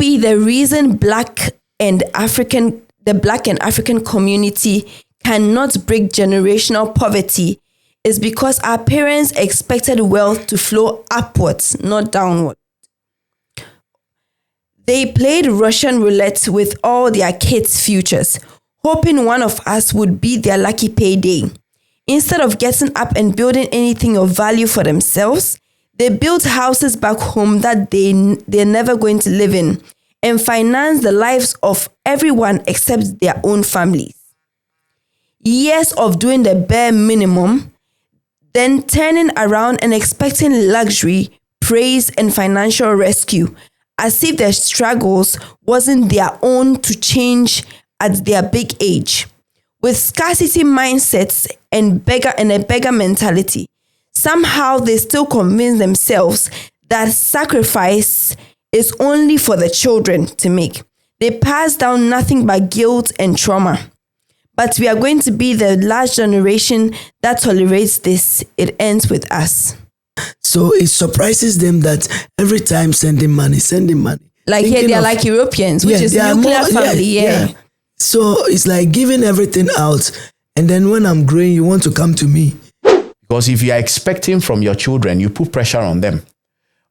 maybe the reason the Black and African community cannot break generational poverty is because our parents expected wealth to flow upwards, not downward. They played Russian roulette with all their kids' futures, hoping one of us would be their lucky payday. Instead of getting up and building anything of value for themselves, they built houses back home that they're never going to live in and finance the lives of everyone except their own families. Years of doing the bare minimum, then turning around and expecting luxury, praise, and financial rescue, as if their struggles wasn't their own to change at their big age. With scarcity mindsets and a beggar mentality, somehow they still convince themselves that sacrifice is only for the children to make. They pass down nothing but guilt and trauma. But we are going to be the last generation that tolerates this. It ends with us. So it surprises them that every time sending money. Like here, they are like Europeans, which is nuclear family. Yeah. So it's like giving everything out. And then when I'm growing, you want to come to me. Because if you are expecting from your children, you put pressure on them.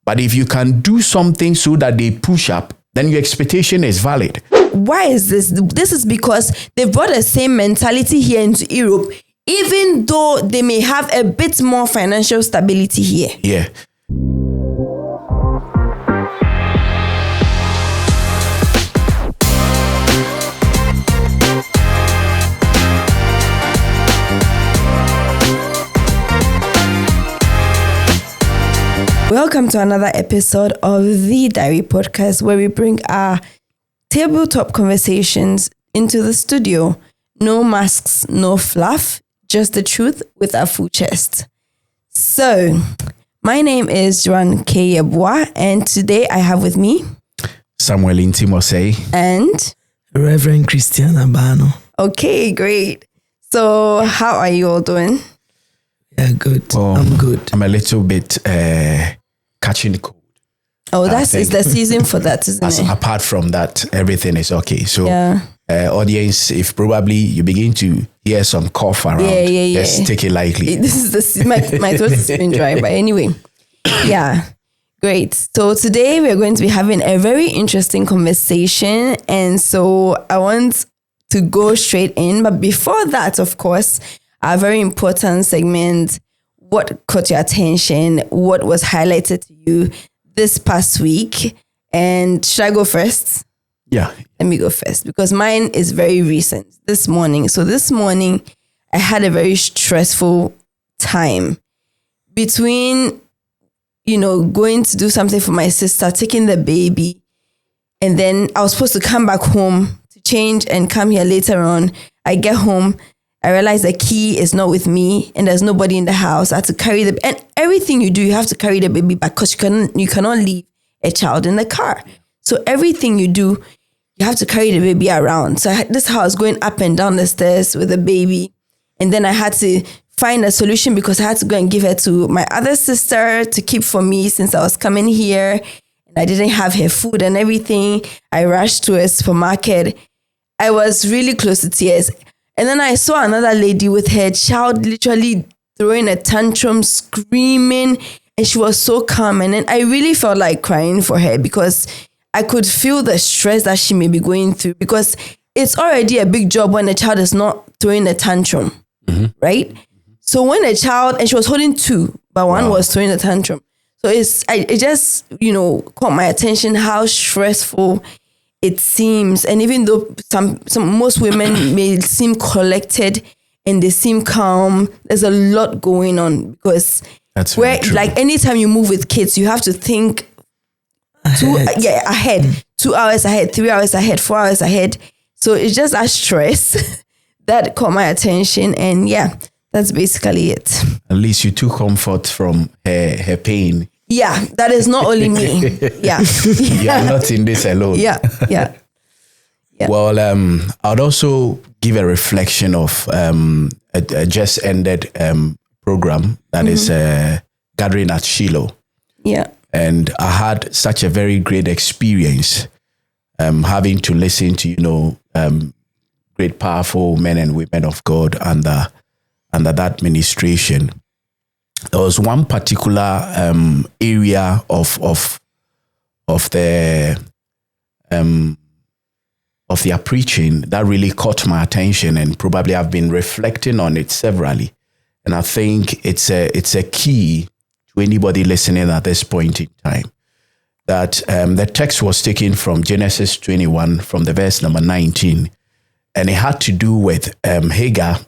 But if you can do something so that they push up, then your expectation is valid. Why is this? This is because they brought the same mentality here into Europe, even though they may have a bit more financial stability here. Yeah. Welcome to another episode of the Diary Podcast, where we bring our tabletop conversations into the studio. No masks, no fluff, just the truth with a full chest. So, my name is Joan K. Yeboah, and today I have with me Samuel Intimosei and Reverend Christian Abano. Okay, great. So, how are you all doing? Yeah, good. I'm good. I'm a little bit catching the cold. Oh, it's the season for that, isn't it? Apart from that, everything is okay. So, yeah. Audience, if probably you begin to hear some cough around, just take it lightly. This is my throat has been dry, but anyway, yeah, great. So today we're going to be having a very interesting conversation, and so I want to go straight in. But before that, of course, our very important segment: what caught your attention? What was highlighted to you this past week? And should I go first? Yeah. Let me go first because mine is very recent, this morning. So this morning, I had a very stressful time between, going to do something for my sister, taking the baby, and then I was supposed to come back home to change and come here later on. I get home, I realize the key is not with me and there's nobody in the house. I had to carry and everything you do, you have to carry the baby back because you cannot leave a child in the car. So everything you do, you have to carry the baby around. So this is how I was going up and down the stairs with the baby. And then I had to find a solution because I had to go and give her to my other sister to keep for me since I was coming here. And I didn't have her food and everything. I rushed to a supermarket. I was really close to tears. And then I saw another lady with her child literally throwing a tantrum, screaming. And she was so calm. And then I really felt like crying for her because I could feel the stress that she may be going through because it's already a big job when a child is not throwing a tantrum, right? So when a child, and she was holding two, but one was throwing a tantrum. So it just, caught my attention how stressful it seems. And even though most women may seem collected and they seem calm, there's a lot going on because like anytime you move with kids, you have to think ahead, 2 hours ahead, 3 hours ahead, 4 hours ahead. So it's just a stress that caught my attention. And yeah, that's basically it. At least you took comfort from her pain. Yeah, that is not only me. Yeah. You are not in this alone. Yeah. Well, I'd also give a reflection of a just ended program that is gathering at Shiloh. Yeah. And I had such a very great experience having to listen to, great, powerful men and women of God under that ministration, there was one particular area of their preaching that really caught my attention, and probably I've been reflecting on it severally. And I think it's a key to anybody listening at this point in time. That the text was taken from Genesis 21, from the verse number 19, and it had to do with Hagar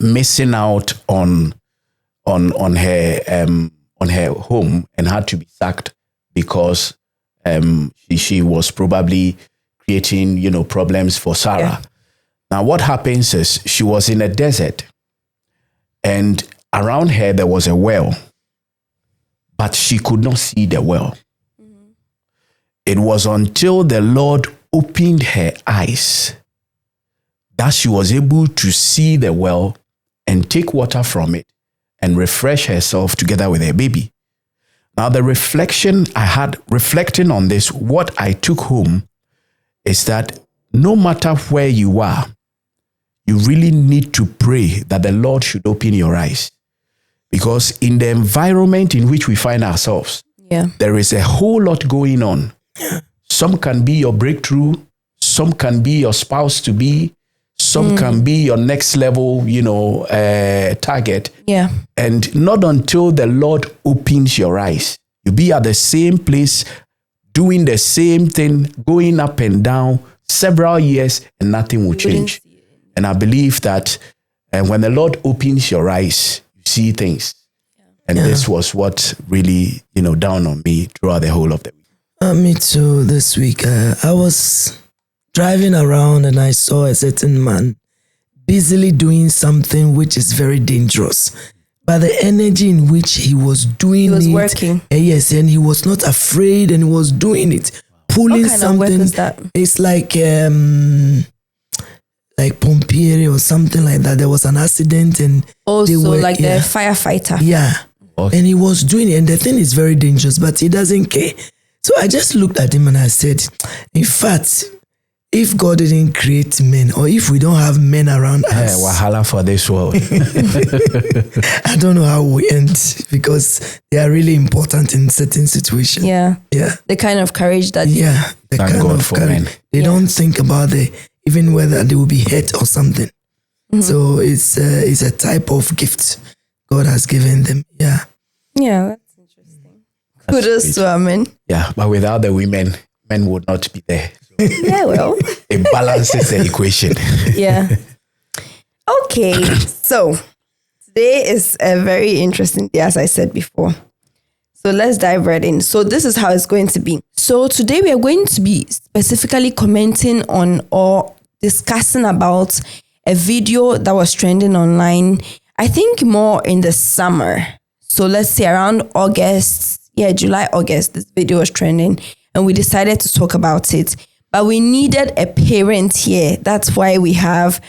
missing out on her home and had to be sacked because she was probably creating problems for Sarah. Yeah. Now what happens is she was in a desert, and around her there was a well, but she could not see the well. It was until the Lord opened her eyes that she was able to see the well and take water from it and refresh herself together with her baby. Now, the reflection I had reflecting on this, what I took home is that no matter where you are, you really need to pray that the Lord should open your eyes. Because in the environment in which we find ourselves, there is a whole lot going on. Some can be your breakthrough, some can be your spouse to be, some can be your next level, target. Yeah. And not until the Lord opens your eyes, you'll be at the same place, doing the same thing, going up and down several years, and nothing will change. And I believe that when the Lord opens your eyes, you see things. And this was what really, dawned on me throughout the whole of the week. Me too. This week, I was driving around and I saw a certain man busily doing something which is very dangerous. But the energy in which he was doing it, working. Yes, and he was not afraid, and he was doing it, pulling what kind something. Of work is that? It's like pompieri or something like that. There was an accident, and also the firefighter. Yeah, okay. And he was doing it, and the thing is very dangerous, but he doesn't care. So I just looked at him and I said, in fact, if God didn't create men, or if we don't have men around us, wahala for this world. I don't know how we end, because they are really important in certain situations. Yeah. The kind of courage that the thank kind God of for courage. men. They don't think about even whether they will be hurt or something. Mm-hmm. So it's a type of gift God has given them. Yeah. That's interesting. Kudos to our men. Yeah, but without the women, men would not be there. Well. It balances the equation. Yeah. Okay, so today is a very interesting day, as I said before. So let's dive right in. So this is how it's going to be. So today we are going to be specifically commenting on or discussing about a video that was trending online, I think more in the summer. So let's say around July, August, this video was trending and we decided to talk about it. But we needed a parent here. That's why we have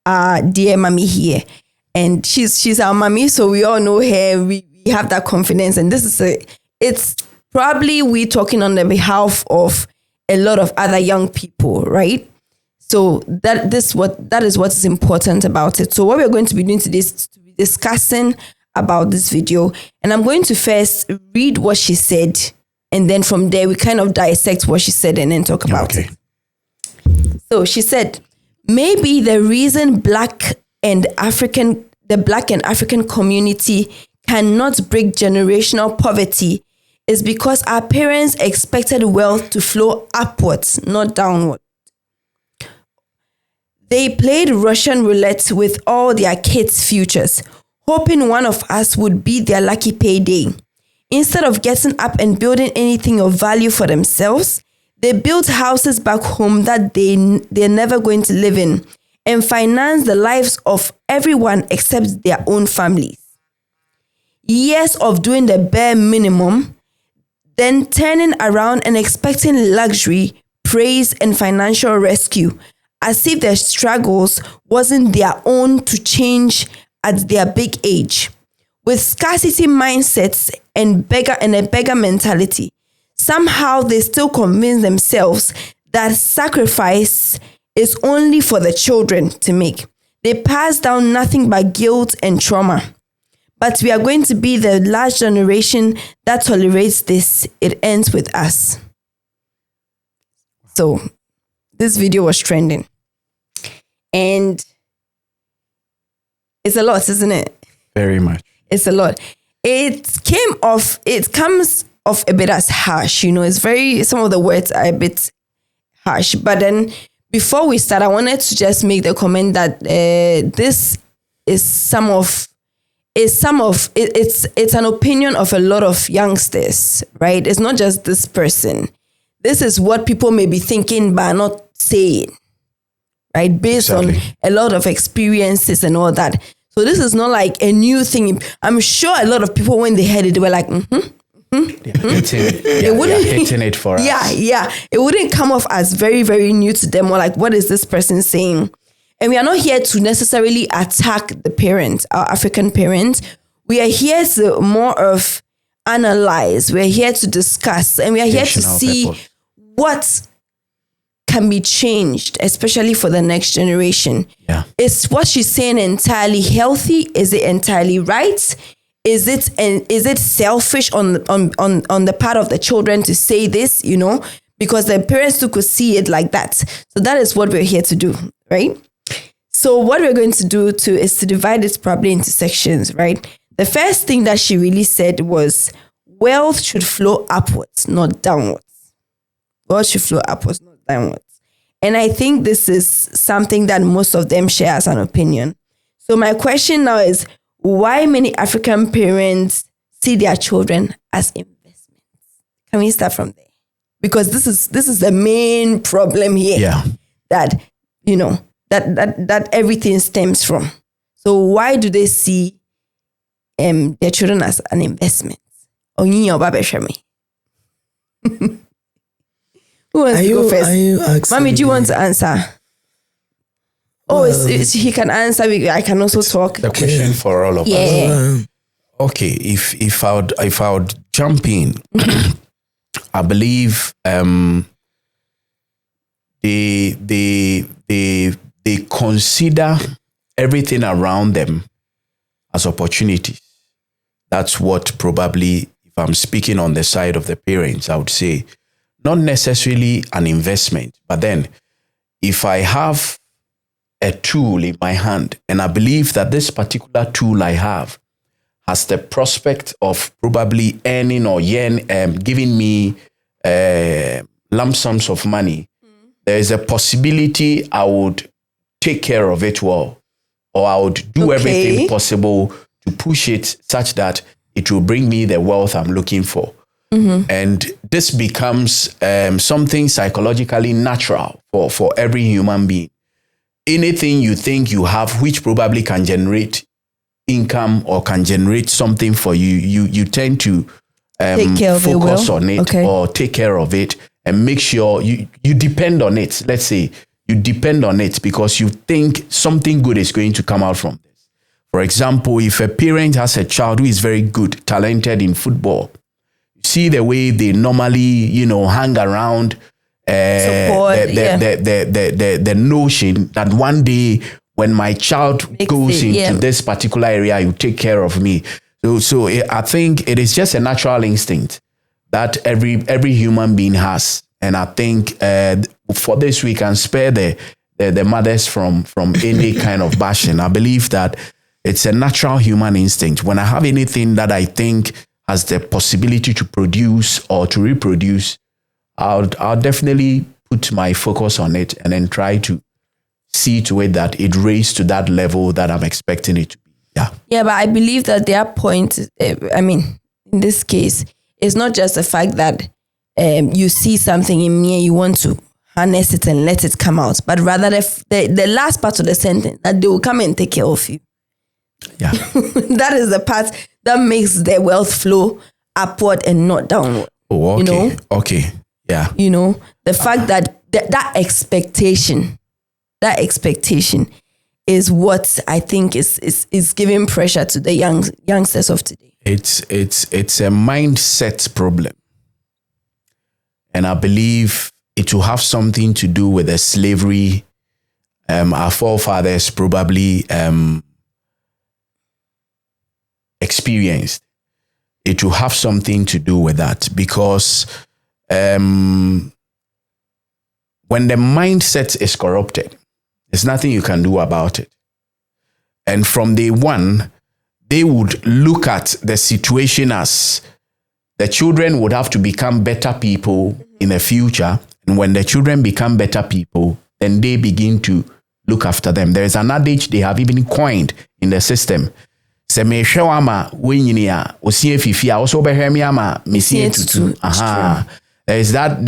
our dear mommy here. And she's our mommy, so we all know her. We have that confidence. And it's probably we talking on the behalf of a lot of other young people, right? So that is what is important about it. So what we're going to be doing today is to be discussing about this video. And I'm going to first read what she said. And then from there, we kind of dissect what she said and then talk about it. So she said, maybe the reason the Black and African community cannot break generational poverty is because our parents expected wealth to flow upwards, not downward. They played Russian roulette with all their kids' futures, hoping one of us would be their lucky payday. Instead of getting up and building anything of value for themselves, they built houses back home that they're never going to live in and finance the lives of everyone except their own families. Years of doing the bare minimum, then turning around and expecting luxury, praise, and financial rescue, as if their struggles wasn't their own to change at their big age. With scarcity mindsets and a beggar mentality, somehow they still convince themselves that sacrifice is only for the children to make. They pass down nothing but guilt and trauma. But we are going to be the last generation that tolerates this. It ends with us. So this video was trending. And it's a lot, isn't it? Very much. It's a lot. It comes off a bit as harsh, some of the words are a bit harsh. But then before we start, I wanted to just make the comment that this is it's an opinion of a lot of youngsters, right? It's not just this person. This is what people may be thinking but not saying, right? Based on a lot of experiences and all that. So this is not like a new thing. I'm sure a lot of people, when they heard it, they were like, hitting it for us. Yeah. It wouldn't come off as very, very new to them, or like, what is this person saying? And we are not here to necessarily attack the parents, our African parents. We are here to more of analyze. We're here to discuss, and we are here to see what can be changed, especially for the next generation. Yeah. Is what she's saying entirely healthy? Is it entirely right? Is it selfish on the part of the children to say this, because the parents too could see it like that. So that is what we're here to do, right? So what we're going to do is to divide it probably into sections, right? The first thing that she really said was wealth should flow upwards, not downwards. Wealth should flow upwards, not downwards. And I think this is something that most of them share as an opinion. So my question now is, why many African parents see their children as investments? Can we start from there? Because this is the main problem here. Yeah. That, that everything stems from. So why do they see their children as an investment? Who wants to go first? Mommy, do you want to answer? He can answer. I can also talk. The question for all of us. Okay, if I would jump in, I believe they consider everything around them as opportunities. That's what probably, if I'm speaking on the side of the parents, I would say, not necessarily an investment, but then if I have a tool in my hand, and I believe that this particular tool I have has the prospect of probably earning or giving me lump sums of money, there is a possibility I would take care of it well, or I would do everything possible to push it such that it will bring me the wealth I'm looking for. Mm-hmm. And this becomes something psychologically natural for every human being. Anything you think you have, which probably can generate income or can generate something for you, you tend to focus on it or take care of it and make sure you depend on it. Let's say you depend on it because you think something good is going to come out from this. For example, if a parent has a child who is very good, talented in football, you see the way they normally, hang around the notion that one day when my child goes into this particular area, you take care of me. So I think it is just a natural instinct that every human being has. And I think for this, we can spare the mothers from any kind of bashing. I believe that it's a natural human instinct. When I have anything that I think has the possibility to produce or to reproduce, I'll definitely put my focus on it and then try to see to it that it raised to that level that I'm expecting it to be. Yeah, but I believe that their point, in this case, it's not just the fact that you see something in me and you want to harness it and let it come out, but rather the last part of the sentence, that they will come and take care of you. Yeah. That is the part that makes the wealth flow upward and not downward. Oh, okay. Okay. Yeah. The fact that that expectation is what I think is giving pressure to the youngsters of today. It's a mindset problem. And I believe it will have something to do with the slavery our forefathers probably experienced. It will have something to do with that, because when the mindset is corrupted, there's nothing you can do about it. And from day one, they would look at the situation as the children would have to become better people in the future. And when the children become better people, then they begin to look after them. There is an adage they have even coined in the system. There is that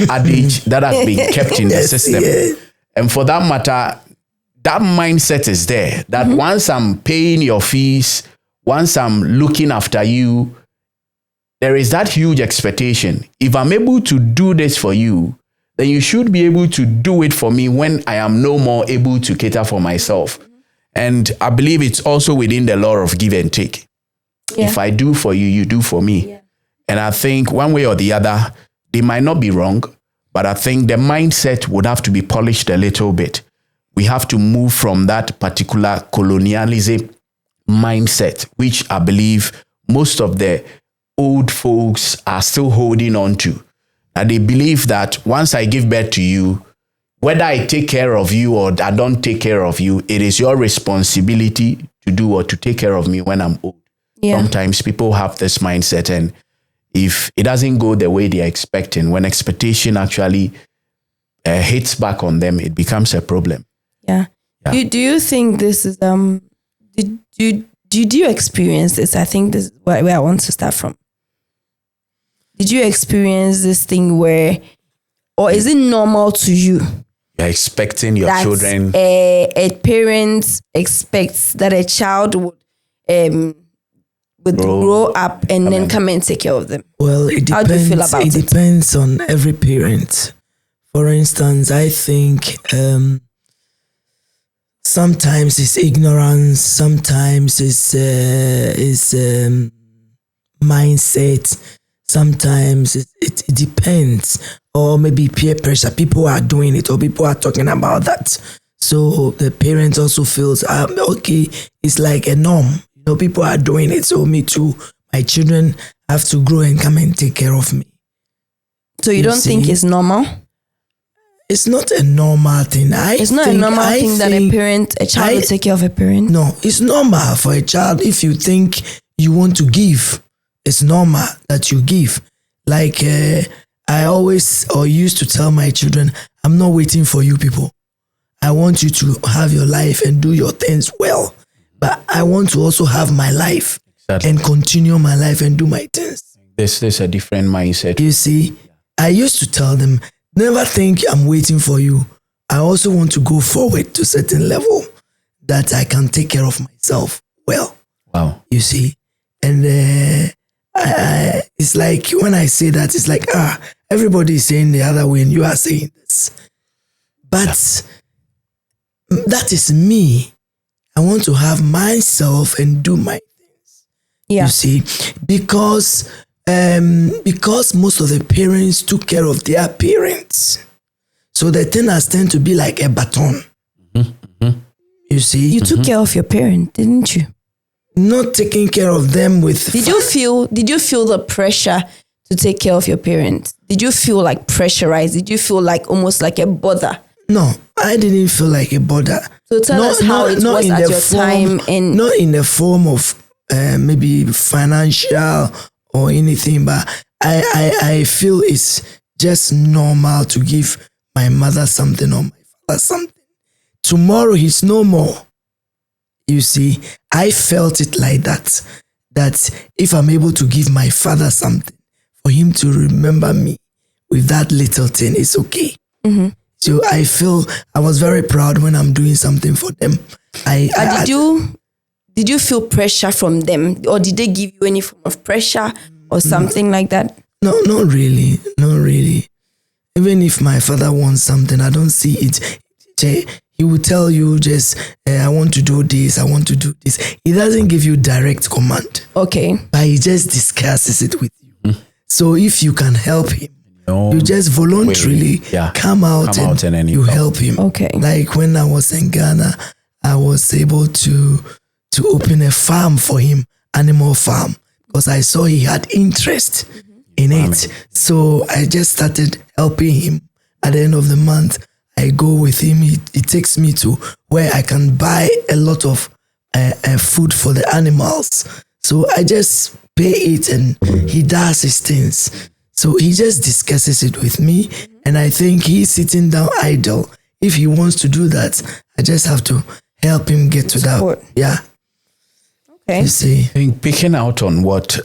adage that has been kept in the system. Yeah. And for that matter, that mindset is there, that once I'm paying your fees, once I'm looking after you, there is that huge expectation. If I'm able to do this for you, then you should be able to do it for me when I am no more able to cater for myself. And I believe it's also within the law of give and take. Yeah. If I do for you, you do for me. Yeah. And I think one way or the other, they might not be wrong, but I think the mindset would have to be polished a little bit. We have to move from that particular colonialism mindset, which I believe most of the old folks are still holding on to. And they believe that once I give birth to you, whether I take care of you or I don't take care of you, it is your responsibility to do or to take care of me when I'm old. Yeah. Sometimes people have this mindset, and if it doesn't go the way they're expecting, when expectation actually hits back on them, it becomes a problem. Yeah. Do you think this is did you experience this? I think this is where I want to start from. Did you experience this thing where, or is it normal to you? You're expecting your children. A parent expects that a child would grow up and then come and take care of them. Well, it depends. How do you feel about it? It depends on every parent. For instance, I think sometimes it's ignorance, sometimes it's mindset, sometimes it depends. Or maybe peer pressure. People are doing it, or people are talking about that. So the parents also feels, okay, it's like a norm. You know, people are doing it, so me too. My children have to grow and come and take care of me. So you don't think it's normal? It's not a normal thing. It's not a normal thing that a child will take care of a parent? No, it's normal for a child. If you think you want to give, it's normal that you give. Like I always or used to tell my children, I'm not waiting for you people. I want you to have your life and do your things well. But I want to also have my life and continue my life and do my things. This is a different mindset. You see, I used to tell them, never think I'm waiting for you. I also want to go forward to a certain level that I can take care of myself well. Wow. You see, and it's like when I say that, it's like, everybody is saying the other way and you are saying this. But that is me. I want to have myself and do my things. Yeah. You see, because most of the parents took care of their parents. So the thing has tend to be like a baton. Mm-hmm. You see? You took care of your parent, didn't you? Not taking care of them with... Did you feel the pressure to take care of your parents? Did you feel like pressurized? Did you feel like almost like a bother? No, I didn't feel like a bother. So tell us how it was at your time. Not in the form of maybe financial or anything, but I feel it's just normal to give my mother something or my father something. Tomorrow he's no more. You see, I felt it like that if I'm able to give my father something, for him to remember me with that little thing, it's okay. Mm-hmm. So I feel I was very proud when I'm doing something for them. Did you feel pressure from them, or did they give you any form of pressure or something like that? No, not really. Even if my father wants something, I don't see it. He will tell you just, I want to do this, I want to do this. He doesn't give you direct command. Okay. But he just discusses it with you. Mm. So if you can help him No, you just voluntarily come out and you help him. Okay. Like when I was in Ghana, I was able to open a farm for him, animal farm, because I saw he had interest in it. So I just started helping him. At the end of the month, I go with him. He takes me to where I can buy a lot of food for the animals. So I just pay it and he does his things. So he just discusses it with me. And I think he's sitting down idle. If he wants to do that, I just have to help him get to that. Yeah. Okay. You see. I think picking out on what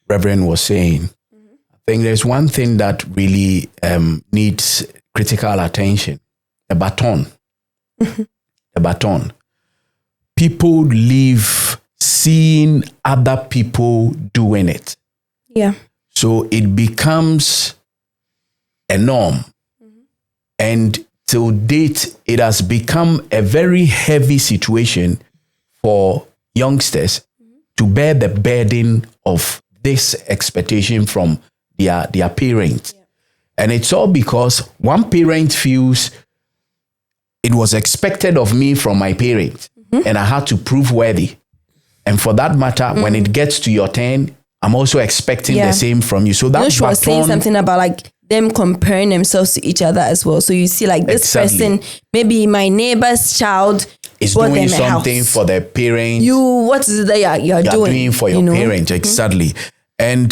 Reverend was saying, I think there's one thing that really needs critical attention. The baton. The baton. People live seeing other people doing it. Yeah. So it becomes a norm. And till date, it has become a very heavy situation for youngsters to bear the burden of this expectation from their parents. Yeah. And it's all because one parent feels it was expected of me from my parents and I had to prove worthy. And for that matter, when it gets to your turn, I'm also expecting the same from you. So that's she was saying something about like them comparing themselves to each other as well. So you see like this person, maybe my neighbor's child is doing something for their parents. What is it that you're doing for your parents? Exactly. And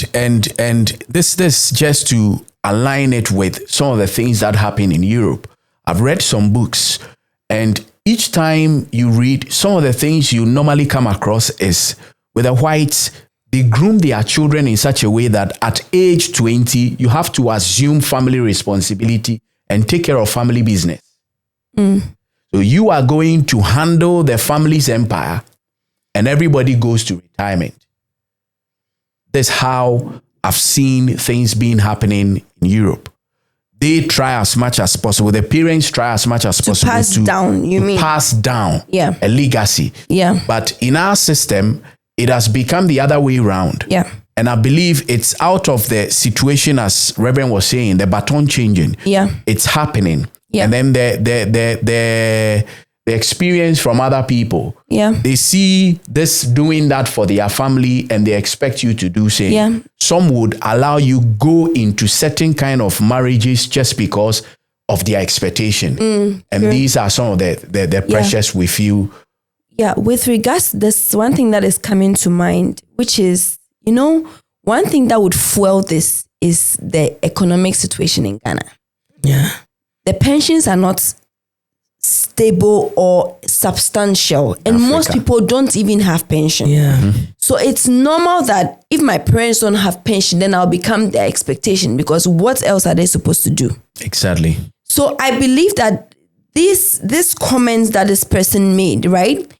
this just to align it with some of the things that happen in Europe. I've read some books, and each time you read, some of the things you normally come across is with the whites, they groom their children in such a way that at age 20, you have to assume family responsibility and take care of family business. So you are going to handle the family's empire and everybody goes to retirement. That's how I've seen things happening in Europe. They try as much as possible. The parents try as much as possible pass down a legacy. Yeah. But in our system, it has become the other way around. Yeah. And I believe it's out of the situation, as Reverend was saying, the baton changing. Yeah. It's happening. Yeah. And then the experience from other people. Yeah. They see this doing that for their family and they expect you to do same. Yeah. Some would allow you go into certain kind of marriages just because of their expectation. And these are some of the pressures we feel. Yeah, with regards to this, one thing that is coming to mind, which is, one thing that would fuel this is the economic situation in Ghana. Yeah. The pensions are not stable or substantial, and most people don't even have pension. Yeah. So it's normal that if my parents don't have pension, then I'll become their expectation, because what else are they supposed to do? Exactly. So I believe that this comments that this person made, right?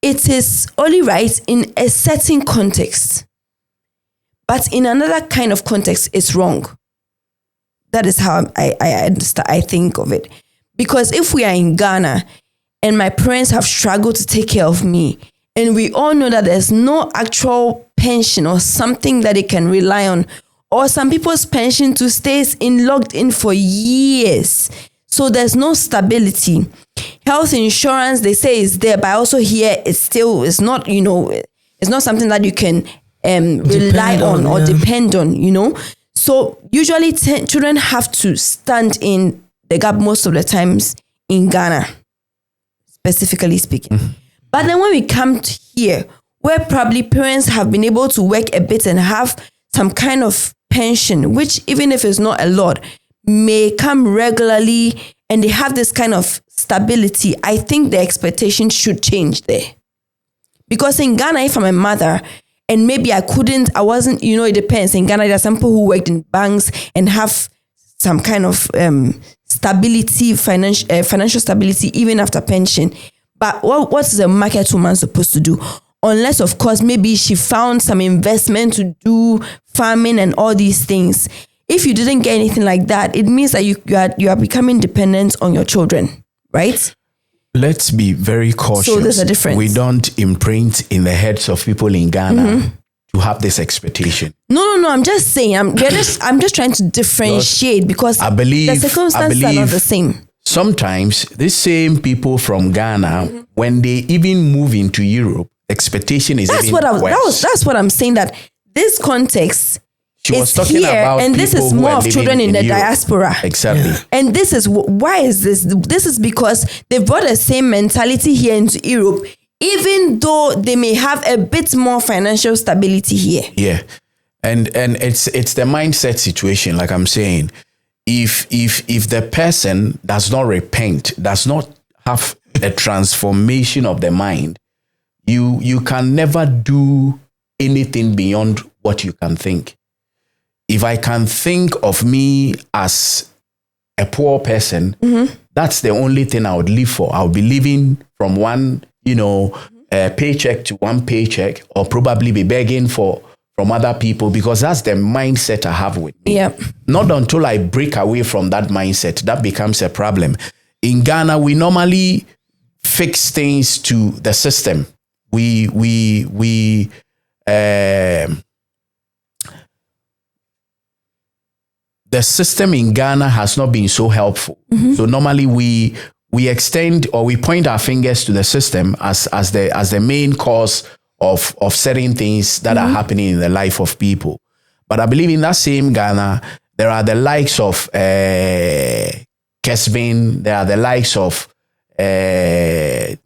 It is only right in a certain context, but in another kind of context, it's wrong. That is how I understand. I think of it, because if we are in Ghana and my parents have struggled to take care of me, and we all know that there's no actual pension or something that they can rely on, or some people's pension to stays logged in for years. So there's no stability. Health insurance, they say, is there, but I also hear it's not, it's not something that you can rely on or depend on, So usually children have to stand in the gap most of the times in Ghana, specifically speaking. But then when we come to here, where probably parents have been able to work a bit and have some kind of pension, which even if it's not a lot, may come regularly, and they have this kind of stability, I think the expectation should change there. Because in Ghana, if I'm a mother and maybe I wasn't, it depends. In Ghana, there are some people who worked in banks and have some kind of stability, financial stability, even after pension. But what's the market woman supposed to do? Unless, of course, maybe she found some investment to do farming and all these things. If you didn't get anything like that, it means that you are becoming dependent on your children, right? Let's be very cautious. So there's a difference. We don't imprint in the heads of people in Ghana to to have this expectation? No. I'm just saying. I'm just trying to differentiate because I believe the circumstances are not the same. Sometimes these same people from Ghana, when they even move into Europe, expectation is that's even worse. That's what I'm saying. That this context she was is talking here, about and this is more of children in the Europe. diaspora. Exactly. And this is why is this? This is because they brought the same mentality here into Europe, even though they may have a bit more financial stability here. Yeah. And it's the mindset situation, like I'm saying. If the person does not repent, does not have a transformation of the mind, you can never do anything beyond what you can think. If I can think of me as a poor person, that's the only thing I would live for. I'll be living from one, paycheck to one paycheck, or probably be begging from other people, because that's the mindset I have with me. Yeah. Not until I break away from that mindset, that becomes a problem. In Ghana, we normally fix things to the system. The system in Ghana has not been so helpful. So normally we extend or we point our fingers to the system as the main cause of certain things that are happening in the life of people. But I believe in that same Ghana, there are the likes of Kesvin, there are the likes of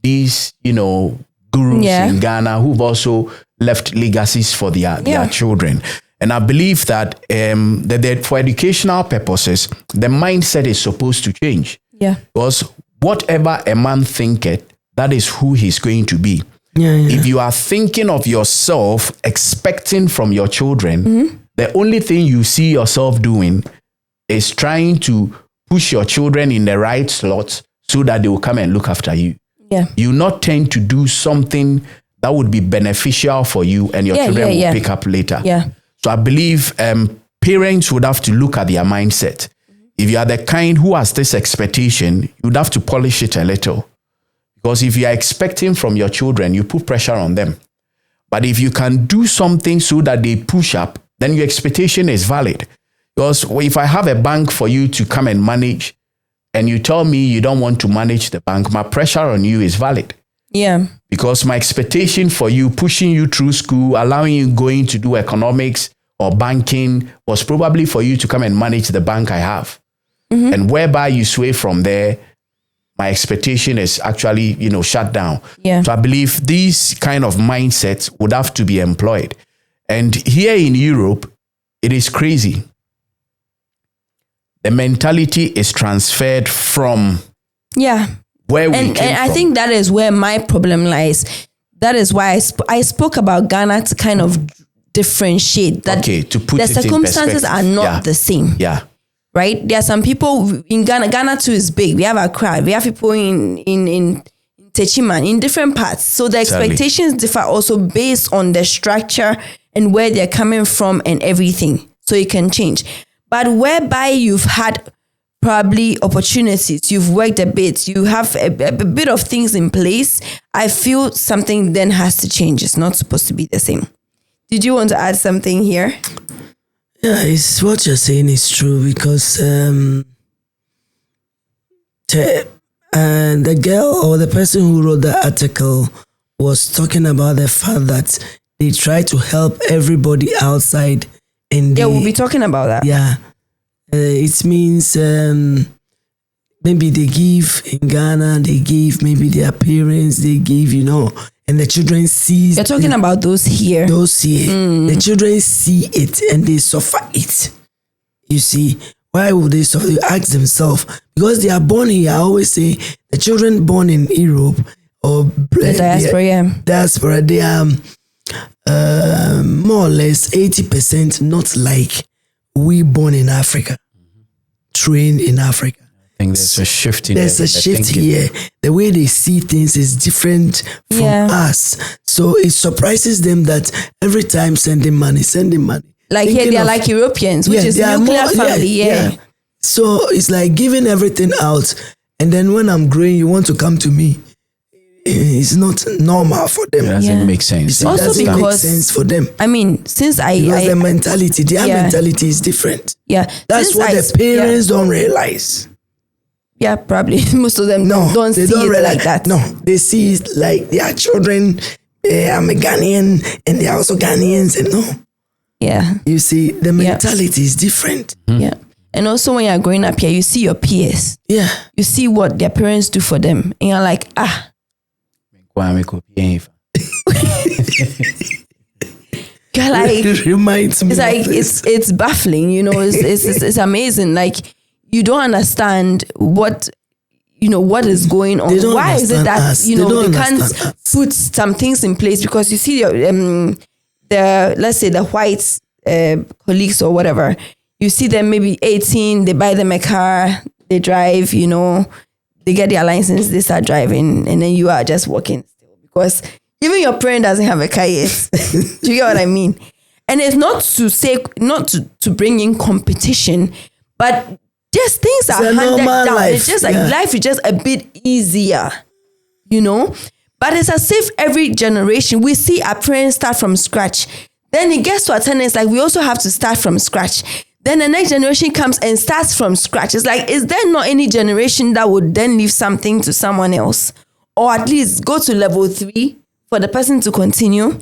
these, gurus in Ghana who've also left legacies for their children. And I believe that that for educational purposes, the mindset is supposed to change. Yeah. Because whatever a man thinketh, that is who he's going to be. Yeah. If you are thinking of yourself, expecting from your children, the only thing you see yourself doing is trying to push your children in the right slots so that they will come and look after you. Yeah. You not tend to do something that would be beneficial for you and your children will pick up later. Yeah. So I believe parents would have to look at their mindset. If you are the kind who has this expectation, you would have to polish it a little. Because if you are expecting from your children, you put pressure on them. But if you can do something so that they push up, then your expectation is valid. Because if I have a bank for you to come and manage, and you tell me you don't want to manage the bank, my pressure on you is valid. Yeah. Because my expectation for you, pushing you through school, allowing you going to do economics or banking, was probably for you to come and manage the bank I have. And whereby you sway from there, my expectation is actually, shut down. Yeah. So I believe these kind of mindsets would have to be employed. And here in Europe, it is crazy. The mentality is transferred from where we came and I from. think that is where my problem lies. That is why I spoke about Ghana to kind of differentiate that to put the it in circumstances are perspective. not the same. Yeah. Right? There are some people in Ghana. Ghana too is big. We have Accra. We have people in Techiman, in different parts. So the expectations differ also based on the structure and where they're coming from and everything. So it can change. But whereby you've had probably opportunities, you've worked a bit, you have a bit of things in place, I feel something then has to change. It's not supposed to be the same. Did you want to add something here? Yeah, it's what you're saying is true because the girl or the person who wrote the article was talking about the fact that they try to help everybody outside. And we'll be talking about that. Yeah. It means maybe they give in Ghana, they give maybe their parents, they give, and the children see. You're talking about those here. Those here. The children see it and they suffer it. You see, why would they suffer? You ask themselves, because they are born here. I always say the children born in Europe or the diaspora, diaspora, they are more or less 80% not like we born in Africa, trained in Africa. I think there's a shift in There's a shift here. The way they see things is different from us. So it surprises them that every time sending money. Like here, they are like Europeans, which is nuclear family. Yeah. So it's like giving everything out. And then when I'm growing, you want to come to me. it's not normal for them. It doesn't make sense. It Also doesn't make because- sense for them. I mean, since Because their mentality, their Yeah. mentality is different. yeah, That's since what the parents don't realize. Yeah, probably most of them No, don't they see don't it realize like that. No, they see it like their children. I'm a Ghanaian, and they're also Ghanaians. And no, Yeah, you see, the mentality is different. yeah. And also when you're growing up here, you see your peers. Yeah. You see what their parents do for them, and you're like, you're like, It reminds me. it's like of this. it's baffling, you know. It's amazing. Like you don't understand what what is going on. They don't Why is it understand that us. they They don't can't understand us. put some things in place? Because you see the let's say the white colleagues or whatever, you see them maybe 18, they buy them a car, they drive, they get their license, they start driving, and then you are just walking still because even your parent doesn't have a car yet. Do you get what I mean? And it's not to say, not to bring in competition, but just things are a handed normal down. life, It's just like yeah. life is just a bit easier, But it's as if every generation, we see our parents start from scratch. Then it gets to a turn, it's like we also have to start from scratch. Then the next generation comes and starts from scratch. It's like, is there not any generation that would then leave something to someone else? Or at least go to level 3 for the person to continue?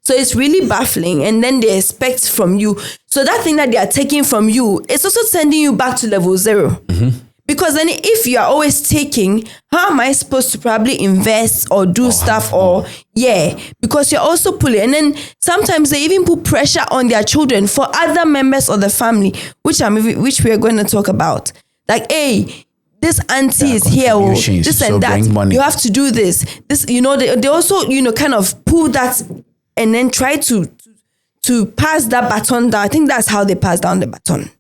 So it's really baffling. And then they expect from you. So that thing that they are taking from you, it's also sending you back to level 0. Mm-hmm. Because then if you are always taking, how am I supposed to probably invest or do stuff because you're also pulling. And then sometimes they even put pressure on their children for other members of the family, which we are going to talk about. Like, hey, this auntie is here, or this so and that. bring money. You have to do this. This, they also, kind of pull that and then try to pass that baton down. I think that's how they pass down the baton.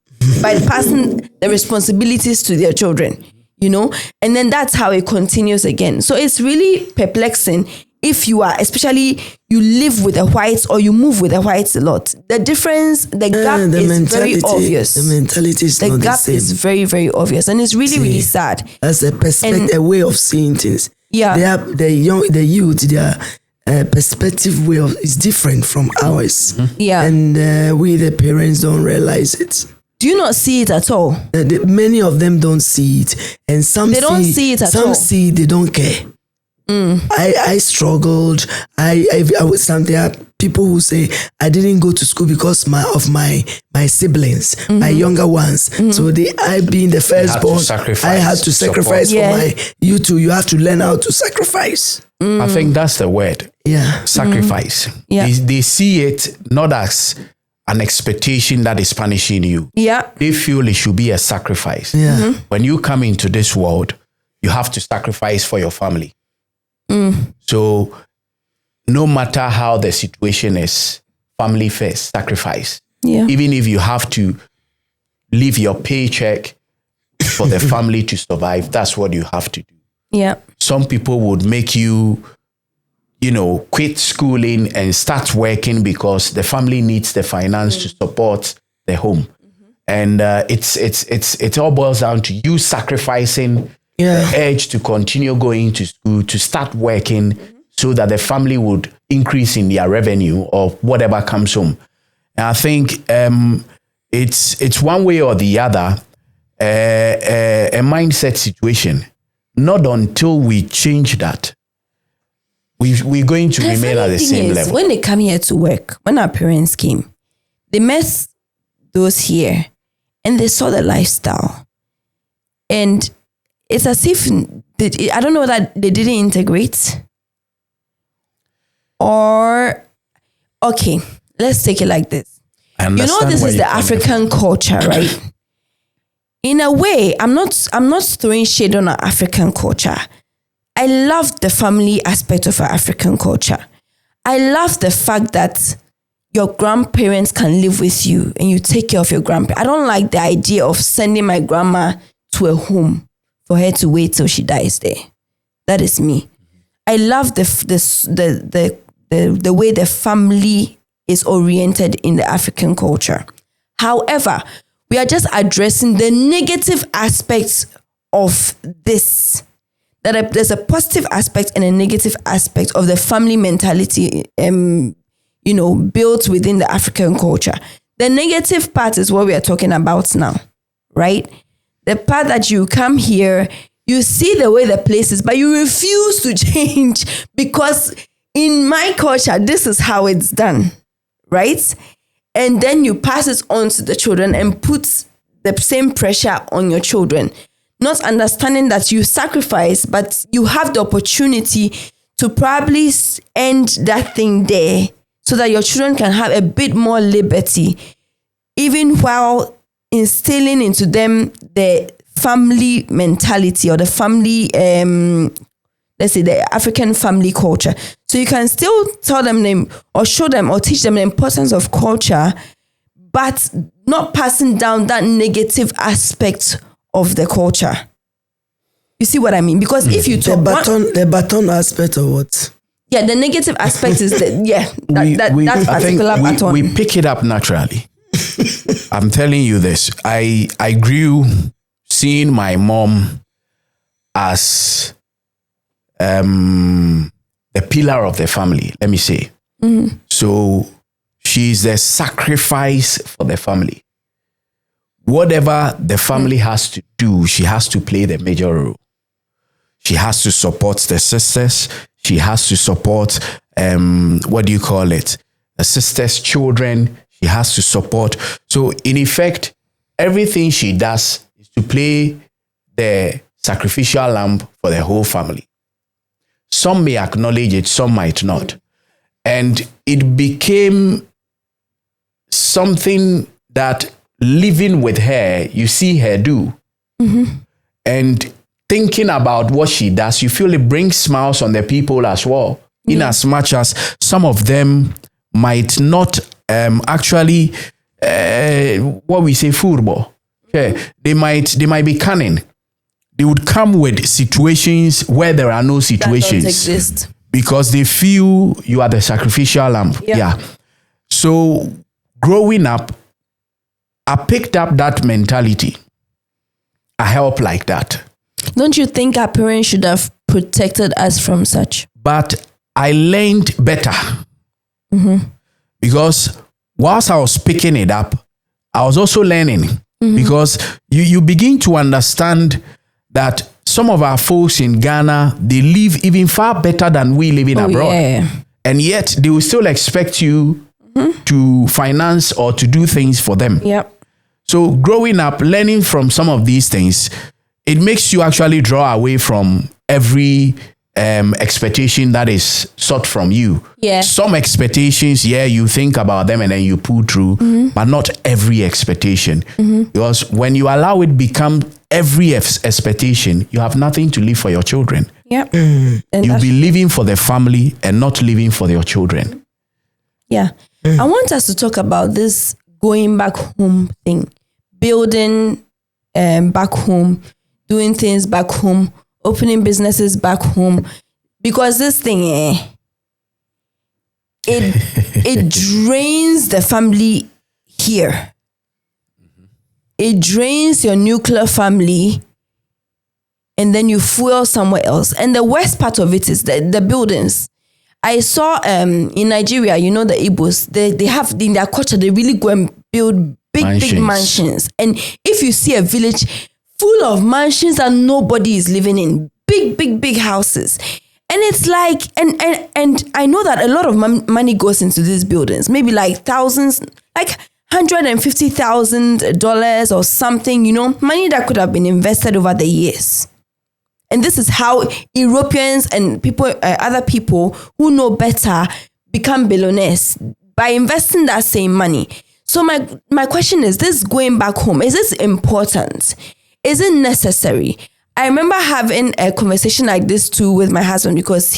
By passing the responsibilities to their children, and then that's how it continues again. So it's really perplexing if you are, especially you live with the whites or you move with the whites a lot. The difference, the gap is very obvious. The mentality is not the gap same. is very, very obvious, and it's really, really sad. That's a perspective, a way of seeing things. Yeah. They have the youth, their perspective is different from ours. Yeah. And we, the parents, don't realize it. Do you not see it at all? Many of them don't see it, and some They don't see it at all. Some see, they don't care. I struggled. I was something. There are people who say I didn't go to school because of my siblings, my younger ones. So I being the firstborn, I had to sacrifice for my. You too. You have to learn how to sacrifice. I think that's the word. Yeah, Sacrifice. Yeah. They see it not as an expectation that is punishing you. Yeah. They feel it should be a sacrifice. Yeah. When you come into this world, you have to sacrifice for your family. So no matter how the situation is, family first, sacrifice. Yeah. Even if you have to leave your paycheck for the family to survive, that's what you have to do. Yeah. Some people would make you, quit schooling and start working because the family needs the finance to support the home. And it all boils down to you sacrificing the urge to continue going to school, to start working so that the family would increase in their revenue or whatever comes home. And I think it's one way or the other, a mindset situation. Not until we change that, we're going to remain at the same level. When they come here to work, when our parents came, they met those here and they saw the lifestyle. And it's as if, I don't know that they didn't integrate. Or, okay, let's take it like this. This is the African culture, right? In a way, I'm not throwing shade on our African culture. I love the family aspect of our African culture. I love the fact that your grandparents can live with you and you take care of your grandparents. I don't like the idea of sending my grandma to a home for her to wait till she dies there. That is me. I love the way the family is oriented in the African culture. However, we are just addressing the negative aspects of this. that there's a positive aspect and a negative aspect of the family mentality, built within the African culture. The negative part is what we are talking about now, right? The part that you come here, you see the way the place is, but you refuse to change because in my culture, this is how it's done, right? And then you pass it on to the children and put the same pressure on your children, not understanding that you sacrifice, but you have the opportunity to probably end that thing there so that your children can have a bit more liberty, even while instilling into them the family mentality or the family, let's say the African family culture. So you can still tell them or show them or teach them the importance of culture, but not passing down that negative aspect of the culture. You see what I mean? Because if you talk the baton aspect of what? Yeah, the negative aspect is that particular baton. We pick it up naturally. I'm telling you this. I grew seeing my mom as the pillar of the family, let me say. Mm-hmm. So she's the sacrifice for the family. Whatever the family has to do, she has to play the major role. She has to support the sisters. She has to support, the sisters' children. She has to support. So in effect, everything she does is to play the sacrificial lamb for the whole family. Some may acknowledge it, some might not. And it became something that living with her, you see her do. Mm-hmm. And thinking about what she does, you feel it brings smiles on the people as well. Yeah. In as much as some of them might not actually, what we say, furbo. Okay. They might be cunning. They would come with situations where there are no situations. That don't exist. Because they feel you are the sacrificial lamb. Yeah. So growing up, I picked up that mentality. I help like that. Don't you think our parents should have protected us from such? But I learned better. Mm-hmm. Because whilst I was picking it up, I was also learning. Mm-hmm. Because you begin to understand that some of our folks in Ghana, they live even far better than we living abroad. Yeah. And yet they will still expect you to finance or to do things for them. Yep. So growing up, learning from some of these things, it makes you actually draw away from every expectation that is sought from you. Yeah. Some expectations, you think about them and then you pull through, but not every expectation. Mm-hmm. Because when you allow it become every expectation, you have nothing to live for your children. Yep. You'll be living for the family and not living for your children. Yeah. I want us to talk about this going back home thing, building back home, doing things back home, opening businesses back home, because this thing, it drains the family here. It drains your nuclear family, and then you fuel somewhere else. And the worst part of it is the buildings. I saw in Nigeria, the Igbos, they have in their culture, they really go and build big mansions. And if you see a village full of mansions that nobody is living in, big houses. And it's like, and I know that a lot of money goes into these buildings, maybe like thousands, like $150,000 or something, money that could have been invested over the years. And this is how Europeans and people, other people who know better become billionaires by investing that same money. So my question is, this going back home, is this important? Is it necessary? I remember having a conversation like this too with my husband, because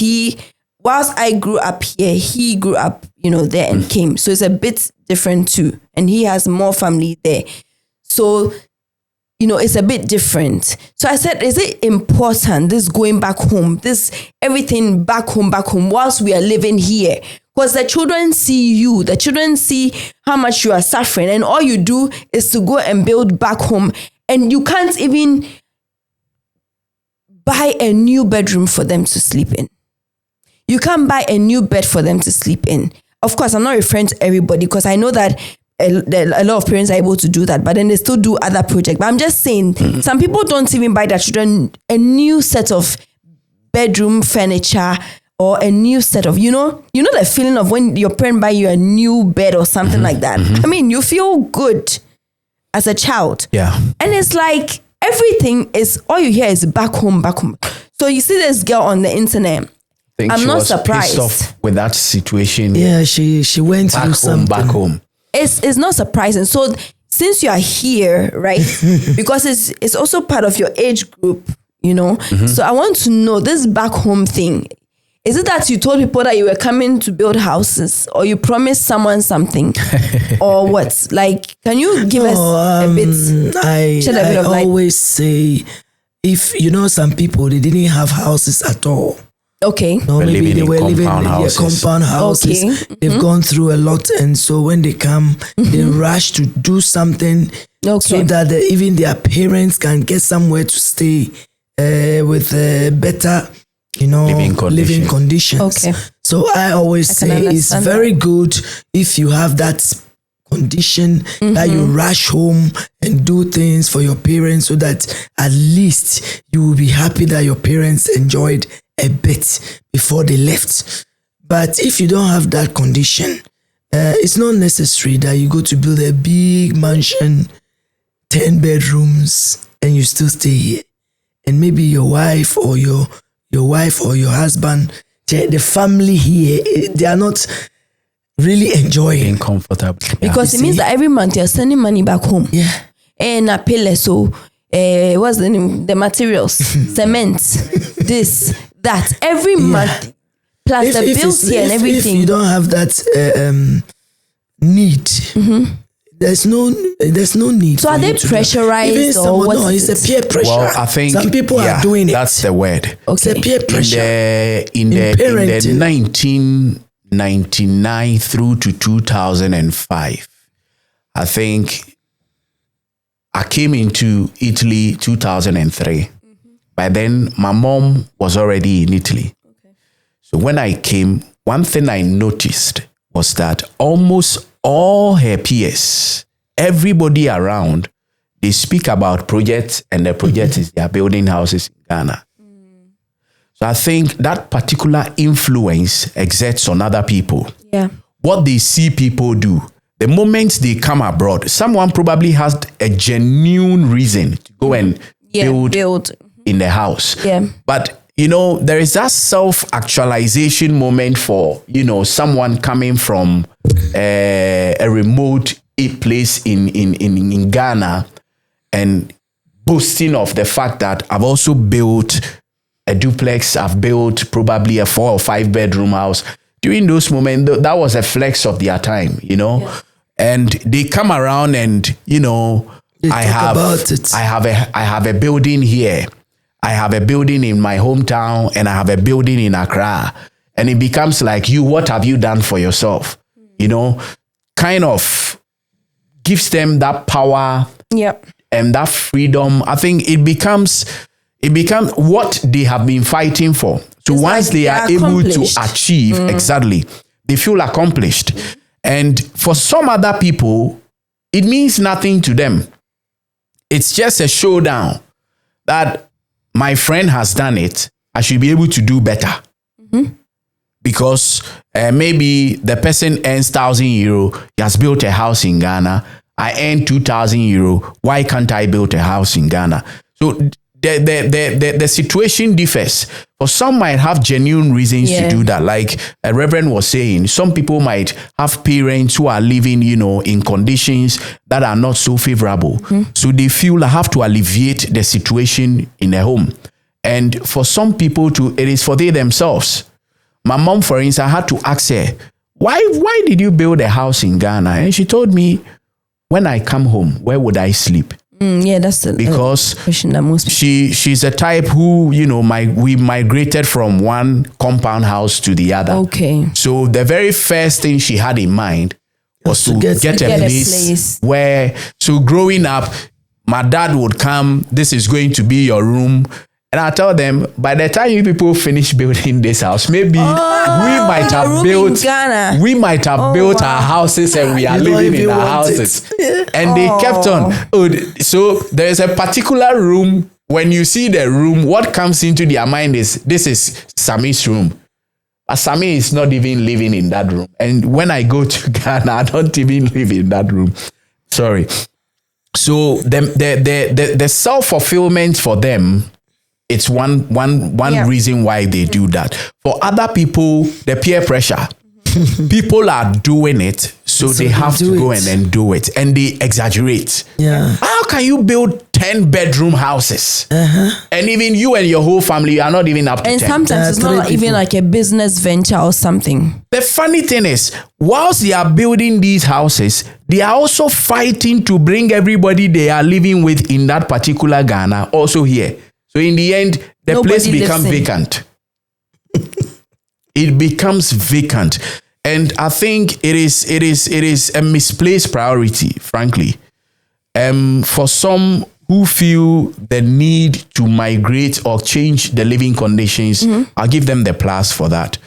whilst I grew up here, he grew up, there and came. So it's a bit different too. And he has more family there. So, it's a bit different. So I said, is it important, this going back home, this everything back home, whilst we are living here? Because the children see you, the children see how much you are suffering, and all you do is to go and build back home. And you can't even buy a new bedroom for them to sleep in. You can't buy a new bed for them to sleep in. Of course, I'm not referring to everybody because I know that a lot of parents are able to do that, but then they still do other projects. But I'm just saying, some people don't even buy their children a new set of bedroom furniture or a new set of, you know the feeling of when your parent buy you a new bed or something like that. I mean, you feel good as a child. Yeah. And it's like everything is, all you hear is back home, back home. So you see this girl on the internet. I'm not surprised. Pissed off with that situation. Yeah, she went through something. Back home. It's not surprising. So since you are here, right? Because it's also part of your age group, you know. So I want to know this back home thing. Is it that you told people that you were coming to build houses, or you promised someone something, or what? Like, can you give us a bit? I always say, if some people, they didn't have houses at all. Okay. No, maybe they were living in compound houses. Okay. They've gone through a lot, and so when they come, they rush to do something so that even their parents can get somewhere to stay with better, living conditions. Okay. So I always say it's very good if you have that condition that you rush home and do things for your parents, so that at least you will be happy that your parents enjoyed a bit before they left. But if you don't have that condition, it's not necessary that you go to build a big mansion, 10 bedrooms, and you still stay here. And maybe your wife or your husband, the family here, they are not really enjoying. Being comfortable. Because it means that every month you're sending money back home. Yeah. And I pay so what's the name? The materials, cement, this, that, every month, plus the bills here and everything. If you don't have that need, there's no need. So are they pressurized or what? No, it's a peer pressure. Well, I think some people are doing it. That's the word. It's a peer pressure. In the 1999 through to 2005, I think I came into Italy 2003. By then, my mom was already in Italy. Okay. So when I came, one thing I noticed was that almost all her peers, everybody around, they speak about projects, and the project is they are building houses in Ghana. So I think that particular influence exerts on other people. Yeah. What they see people do, the moment they come abroad, someone probably has a genuine reason to go and build in the house. Yeah. But there is that self-actualization moment for, someone coming from a remote place in Ghana and boasting of the fact that I've also built a duplex, I've built probably a 4 or 5 bedroom house. During those moments, that was a flex of their time, Yeah. And they come around and, I have a building here. I have a building in my hometown, and I have a building in Accra. And it becomes like, what have you done for yourself? Kind of gives them that power and that freedom. I think it becomes what they have been fighting for. So it's once they are able to achieve, exactly, they feel accomplished. And for some other people, it means nothing to them. It's just a showdown that my friend has done it, I should be able to do better. Because maybe the person earns €1,000, he has built a house in Ghana. I earn €2,000. Why can't I build a house in Ghana? So the situation differs. For some might have genuine reasons to do that. Like a Reverend was saying, some people might have parents who are living, in conditions that are not so favorable. So they feel I have to alleviate the situation in their home. And for some people it is for they themselves. My mom, for instance, I had to ask her, why did you build a house in Ghana? And she told me, when I come home, where would I sleep? That's the question that most people. She's a type who, we migrated from one compound house to the other. Okay. So the very first thing she had in mind was to get a place where, so growing up, my dad would come, this is going to be your room, And I tell them, by the time you people finish building this house, maybe we might have built our houses and we are living in our houses. And they kept on. So there's a particular room. When you see the room, what comes into their mind is, this is Sammy's room. But Sammy is not even living in that room. And when I go to Ghana, I don't even live in that room. Sorry. So the self-fulfillment for them, it's one reason why they do that. For other people, the peer pressure. People are doing it, so they have to go and then do it. And they exaggerate. Yeah. How can you build 10-bedroom houses? And even you and your whole family are not even up to 10. And sometimes it's not even like a business venture or something. The funny thing is, whilst they are building these houses, they are also fighting to bring everybody they are living with in that particular Ghana also here. So in the end, the Nobody place becomes vacant. It becomes vacant. And I think it is a misplaced priority, frankly. For some who feel the need to migrate or change the living conditions, I'll give them the plus for that.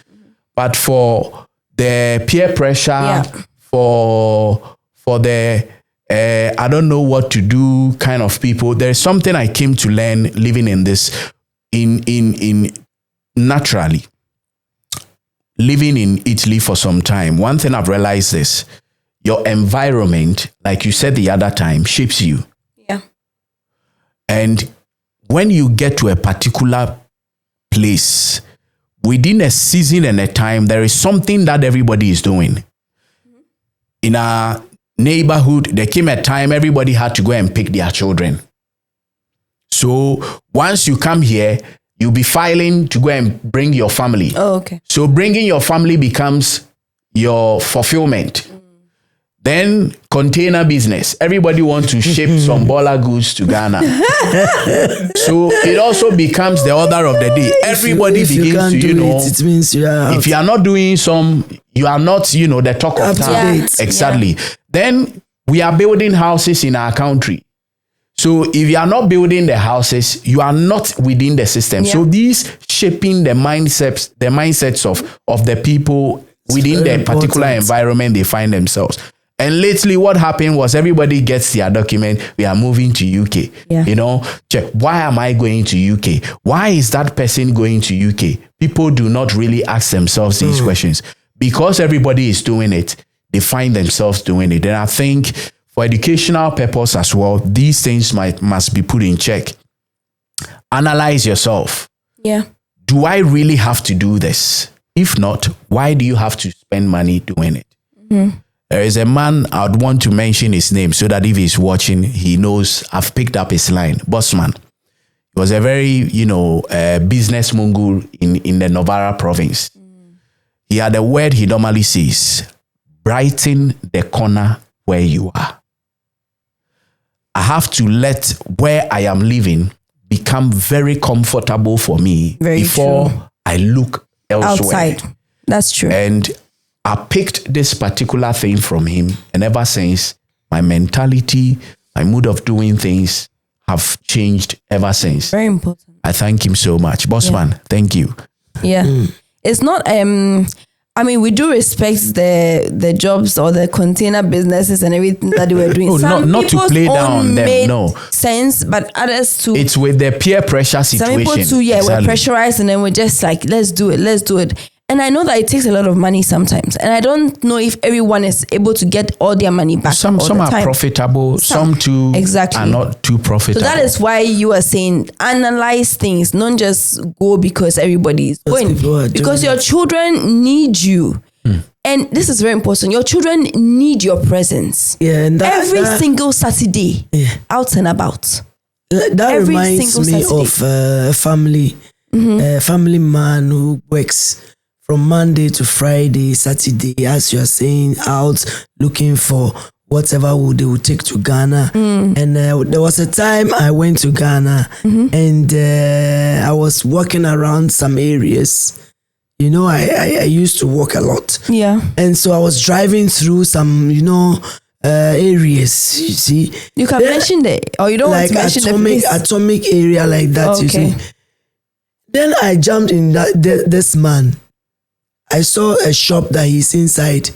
But for the peer pressure, for the I don't know what to do kind of people, there's something I came to learn living in this in naturally. Living in Italy for some time, one thing I've realized is your environment, like you said the other time, shapes you. Yeah. And when you get to a particular place, within a season and a time, there is something that everybody is doing. In our neighborhood, there came a time everybody had to go and pick their children. So once you come here, you'll be filing to go and bring your family. Oh, okay. So bringing your family becomes your fulfillment. Then container business. Everybody wants to ship some baller goods to Ghana. So it also becomes the order of the day. Everybody begins to, it means you are if you are not doing some, you are not, the talk of town. Yeah. Exactly. Yeah. Then we are building houses in our country. So if you are not building the houses, you are not within the system. Yeah. So these shaping the mindsets of the people within the particular environment they find themselves. And lately what happened was everybody gets their document. We are moving to UK. Yeah. Check. Why am I going to UK? Why is that person going to UK? People do not really ask themselves these questions. Because everybody is doing it, they find themselves doing it. And I think for educational purpose as well, these things must be put in check. Analyze yourself. Yeah. Do I really have to do this? If not, why do you have to spend money doing it? Mm-hmm. There is a man, I'd want to mention his name so that if he's watching, he knows I've picked up his line. Bossman. He was a very, business mogul in the Novara province. He had a word he normally says, brighten the corner where you are. I have to let where I am living become very comfortable for me before I look elsewhere. Outside. That's true. And I picked this particular thing from him. And ever since, my mentality, my mood of doing things have changed ever since. Very important. I thank him so much. Bossman, thank you. Yeah. It's not... we do respect the jobs or the container businesses and everything that they were doing. Some not to play down them, no. Sense, but others too. It's with the peer pressure situation. Some people too, exactly. We're pressurized and then we're just like, let's do it. And I know that it takes a lot of money sometimes. And I don't know if everyone is able to get all their money back. Some are profitable, some too are not too profitable. So that is why you are saying analyze things, not just go because everybody is going. Because your children need you. And this is very important. Your children need your presence. Yeah, and every single Saturday, out and about. That reminds me of a family man who works from Monday to Friday, Saturday, as you are saying, out looking for whatever they would take to Ghana. And there was a time I went to Ghana and I was walking around some areas. I used to walk a lot. Yeah. And so I was driving through some, areas, you see. You can mention it, or you don't want to mention the place. Atomic area like that, you see. Then I jumped in this man. I saw a shop that he's inside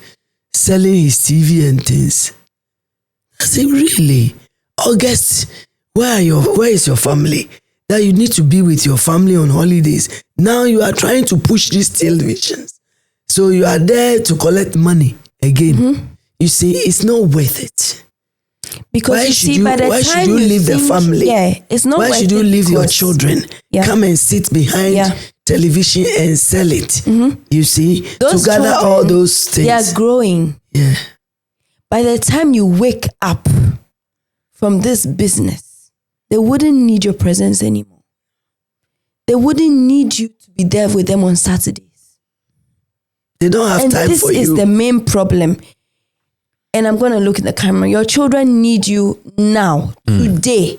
selling his TV and things. I said, really? August, where is your family? That you need to be with your family on holidays. Now you are trying to push these televisions. So you are there to collect money again. Mm-hmm. You see, it's not worth it. Because why should you leave the family? Yeah, it's not. Why should you leave your children? Yeah. Come and sit behind television and sell it. Mm-hmm. You see, those to gather all those things. They are growing. Yeah. By the time you wake up from this business, they wouldn't need your presence anymore. They wouldn't need you to be there with them on Saturdays. They don't have time for you. This is the main problem. And I'm going to look in the camera. Your children need you now, today.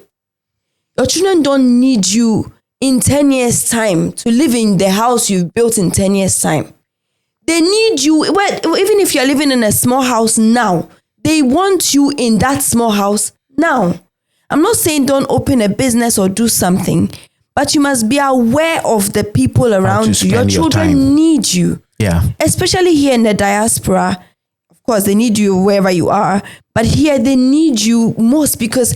Your children don't need you in 10 years' time to live in the house you've built in 10 years' time. They need you, even if you're living in a small house now, they want you in that small house now. I'm not saying don't open a business or do something, but you must be aware of the people around you. Your children need you. Yeah. Especially here in the diaspora. Of course, they need you wherever you are, but here they need you most because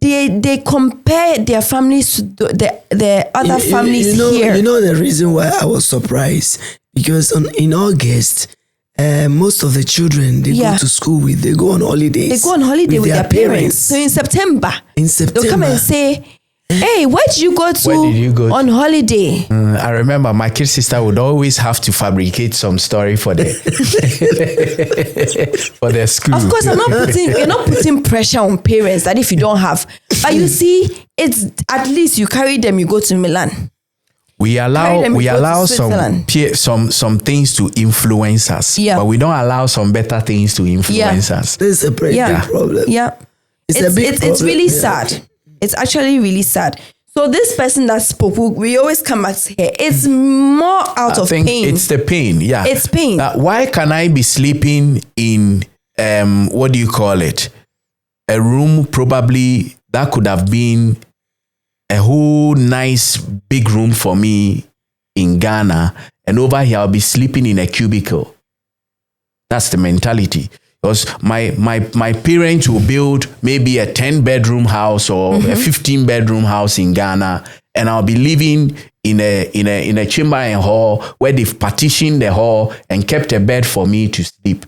they compare their families to the other families here. You know the reason why I was surprised? Because in August, most of the children they go to school they go on holidays. They go on holiday with their parents. So in September, they'll come and say, hey, where did you go to on holiday? I remember my kid sister would always have to fabricate some story for the for their school. Of course, you're not putting pressure on parents that if you don't have. But you see, it's at least you carry them, you go to Milan. We allow some things to influence us, but we don't allow some better things to influence us. This is a big problem. Yeah, it's really sad. It's actually really sad. So this person that spoke, we always come back to here. It's more out of pain. It's the pain. Yeah, it's pain. Why can I be sleeping in what do you call it? A room probably that could have been a whole nice big room for me in Ghana, and over here I'll be sleeping in a cubicle. That's the mentality. Because my parents will build maybe a 10-bedroom house or a 15-bedroom house in Ghana, and I'll be living in a chamber and hall where they've partitioned the hall and kept a bed for me to sleep.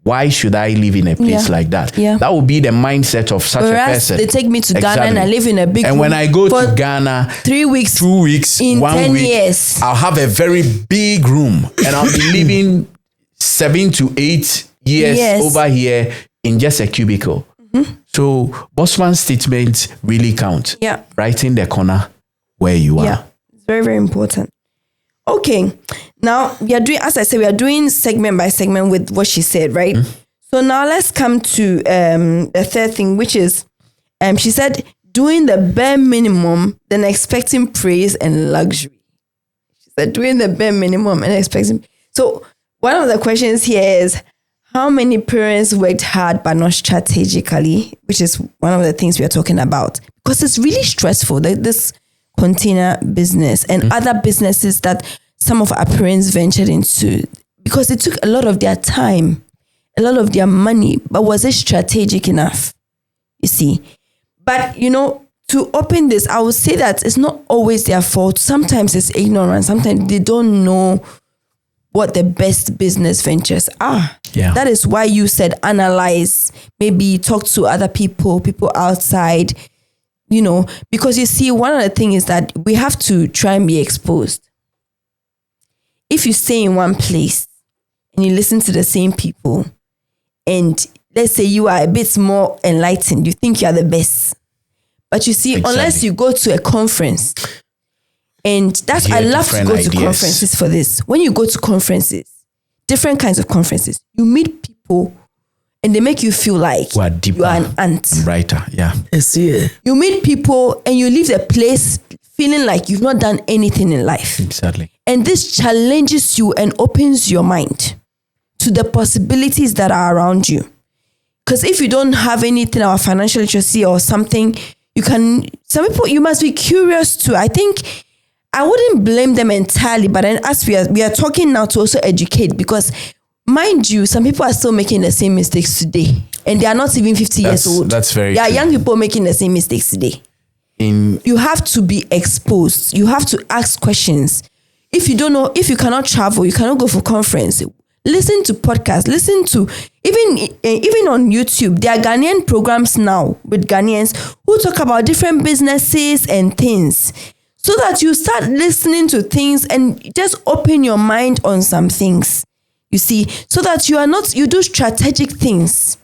Why should I live in a place like that? Yeah. That would be the mindset of such a person. They take me to Ghana and I live in a big room. And when I go to Ghana, 3 weeks, 2 weeks, in 1 10 week, years, I'll have a very big room and I'll be living 7 to 8 years over here in just a cubicle. Mm-hmm. So Bossman's statements really count. Yeah. Right in the corner where you are. Yeah. It's very, very important. Okay. Now we are doing, as I said, we are doing segment by segment with what she said, right? Mm-hmm. So now let's come to the third thing, which is she said doing the bare minimum, then expecting praise and luxury. She said doing the bare minimum and expecting. So one of the questions here is, how many parents worked hard but not strategically, which is one of the things we are talking about. Because it's really stressful, this container business and other businesses that some of our parents ventured into, because it took a lot of their time, a lot of their money, but was it strategic enough? You see? But, to open this, I would say that it's not always their fault. Sometimes it's ignorance. Sometimes they don't know what the best business ventures are. Yeah. That is why you said analyze, maybe talk to other people outside, because you see, one of the things is that we have to try and be exposed. If you stay in one place and you listen to the same people, and let's say you are a bit more enlightened, you think you are the best. But you see, unless you go to a conference, and that's, I love to go to conferences for this. When you go to conferences, different kinds of conferences, you meet people and they make you feel like you are an ant. And brighter, yeah. I see it. You meet people and you leave the place feeling like you've not done anything in life. Exactly. And this challenges you and opens your mind to the possibilities that are around you. Because if you don't have anything, or financial literacy or something, you must be curious too. I think I wouldn't blame them entirely, but then as we are talking now to also educate, because mind you, some people are still making the same mistakes today, and they are not even 50 years old. That's very There are true. young people making the same mistakes today. You have to be exposed. You have to ask questions. If you don't know, if you cannot travel, you cannot go for conference. Listen to podcasts. Listen to even on YouTube. There are Ghanaian programs now with Ghanaians who talk about different businesses and things, so that you start listening to things and just open your mind on some things. You see, so that you do strategic things.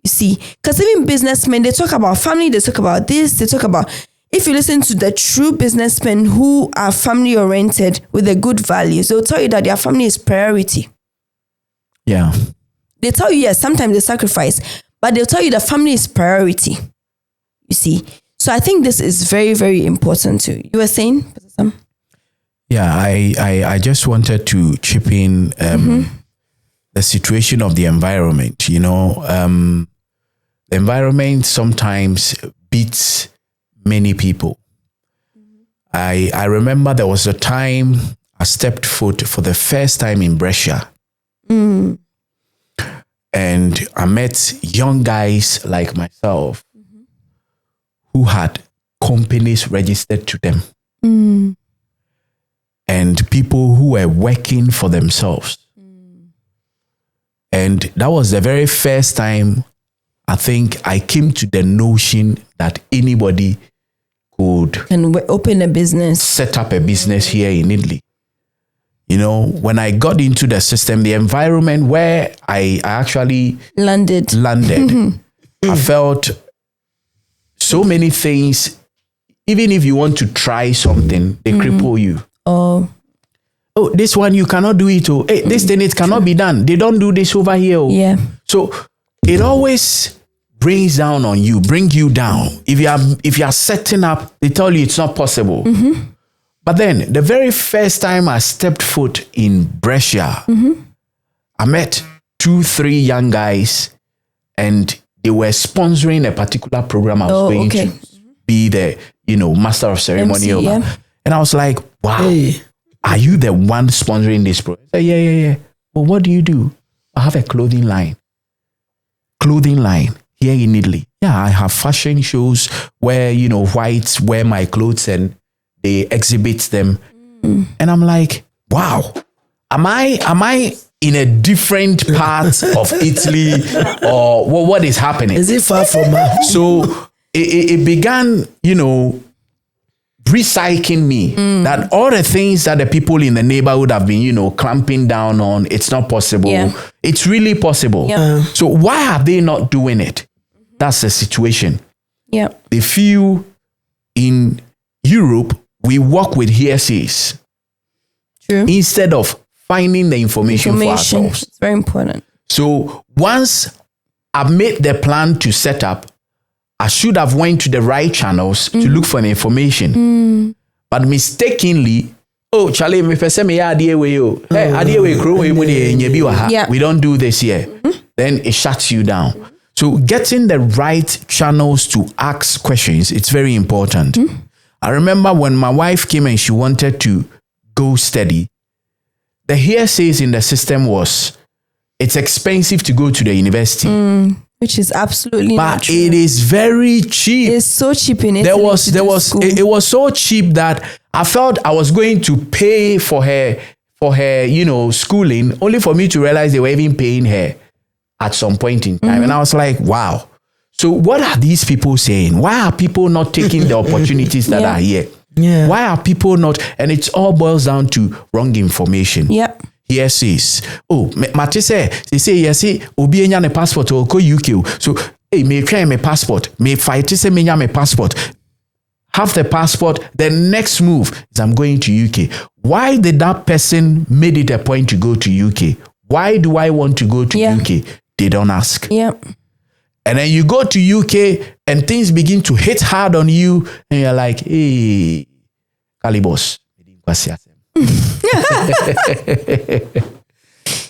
You see, because even businessmen, they talk about family, they talk about this, they talk about, if you listen to the true businessmen who are family oriented with the good values, they'll tell you that their family is priority. Yeah. They tell you, yes, sometimes they sacrifice, but they'll tell you the family is priority. You see, so I think this is very, very important too. You were saying, Pastor Sam? Yeah, I just wanted to chip in the situation of the environment. You know, the environment sometimes beats many people. I remember there was a time I stepped foot for the first time in Brescia. And I met young guys like myself who had companies registered to them. And people who were working for themselves. And that was the very first time I think I came to the notion that anybody could open a business, set up a business here in Italy. You know, when I got into the system, the environment where I actually landed, I felt so many things. Even if you want to try something, they cripple you. Oh, this one you cannot do it. Oh, hey, this thing it cannot be done. They don't do this over here. Oh. Yeah. So it always brings down on you, bring you down. If you are setting up, they tell you it's not possible. But then the very first time I stepped foot in Brescia, I met 2-3 young guys, and they were sponsoring a particular program I was going to be the master of ceremony MC, over. yeah. And I was like, wow, are you the one sponsoring this program? I said, yeah. Well, what do you do? I have a clothing line here in Italy. Yeah, I have fashion shows where, whites wear my clothes and they exhibit them. And I'm like, wow, am I in a different part of Italy, or what is happening? Is it far from us? So it began, recycling me that all the things that the people in the neighborhood have been, clamping down on, it's not possible. Yeah. It's really possible. Yeah. So why are they not doing it? That's the situation. Yeah. They feel in Europe, we work with hearsays. True. Instead of finding the information for ourselves. It's very important. So once I've made the plan to set up, I should have went to the right channels to look for the information. But mistakenly, Charlie, me pese me idea we yo. Hey, idea we grow we we don't do this here. Then it shuts you down. So getting the right channels to ask questions, it's very important. I remember when my wife came and she wanted to go study, the hearsays in the system was, it's expensive to go to the university. Which is absolutely not true. It is very cheap. It's so cheap in It Italy. it was so cheap that I felt I was going to pay for her schooling, only for me to realize they were even paying her at some point in time. And I was like, wow. So what are these people saying? Why are people not taking the opportunities that are here? Yeah. Why are people not? And it all boils down to wrong information. Yep. Here says, Mate say, yes, obi enya ne passport or go UK. So, hey, me try my passport. Me fight say me nya my passport. Have the passport. The next move is I'm going to UK. Why did that person made it a point to go to UK? Why do I want to go to UK? They don't ask. Yep. And then you go to UK and things begin to hit hard on you, and you're like, hey, Calibos.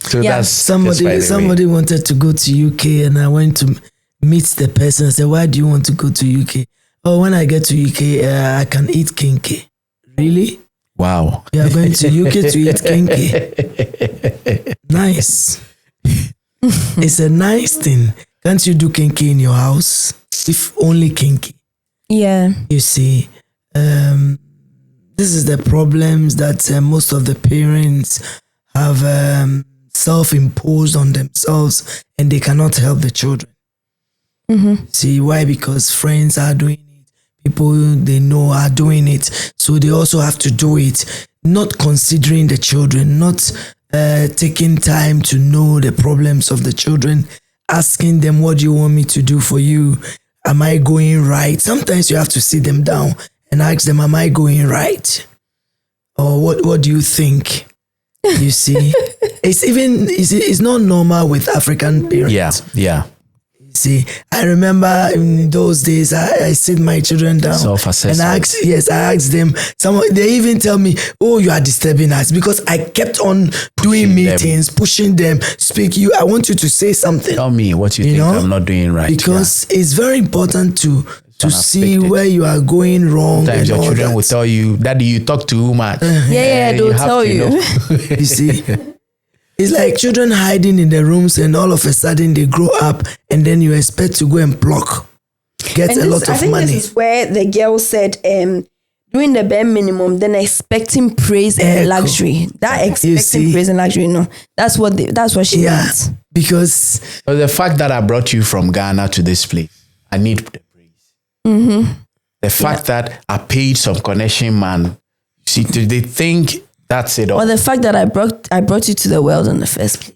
So that's somebody wanted to go to UK, and I went to meet the person. I said, why do you want to go to UK? Oh, when I get to UK, I can eat kinky. Really? Wow. We are going to UK to eat kinky. Nice. It's a nice thing. Can't you do kinky in your house? If only kinky. Yeah. You see, this is the problems that most of the parents have self-imposed on themselves, and they cannot help the children. See why? Because friends are doing it, people they know are doing it, so they also have to do it, not considering the children, not taking time to know the problems of the children, asking them, what do you want me to do for you? Am I going right? Sometimes you have to sit them down and ask them, am I going right? Or what do you think? You see, it's not normal with African parents. Yeah. See, I remember in those days, I sit my children down and I asked them. They even tell me, "Oh, you are disturbing us," because I kept on doing meetings, pushing them. I want you to say something. Tell me what you think I'm not doing right. Because it's very important to see where you are going wrong. Sometimes your children will tell you, "Daddy, you talk too much." They'll tell you. You see. It's like children hiding in the rooms, and all of a sudden they grow up, and then you expect to go and pluck, get a lot of money. I think this is where the girl said, doing the bare minimum, then expecting praise and luxury. That expecting praise and luxury, that's what she means. Because the fact that I brought you from Ghana to this place, I need the praise. The fact that I paid some connection man, see, they think that's it all. Or the fact that I brought you to the world in the first place.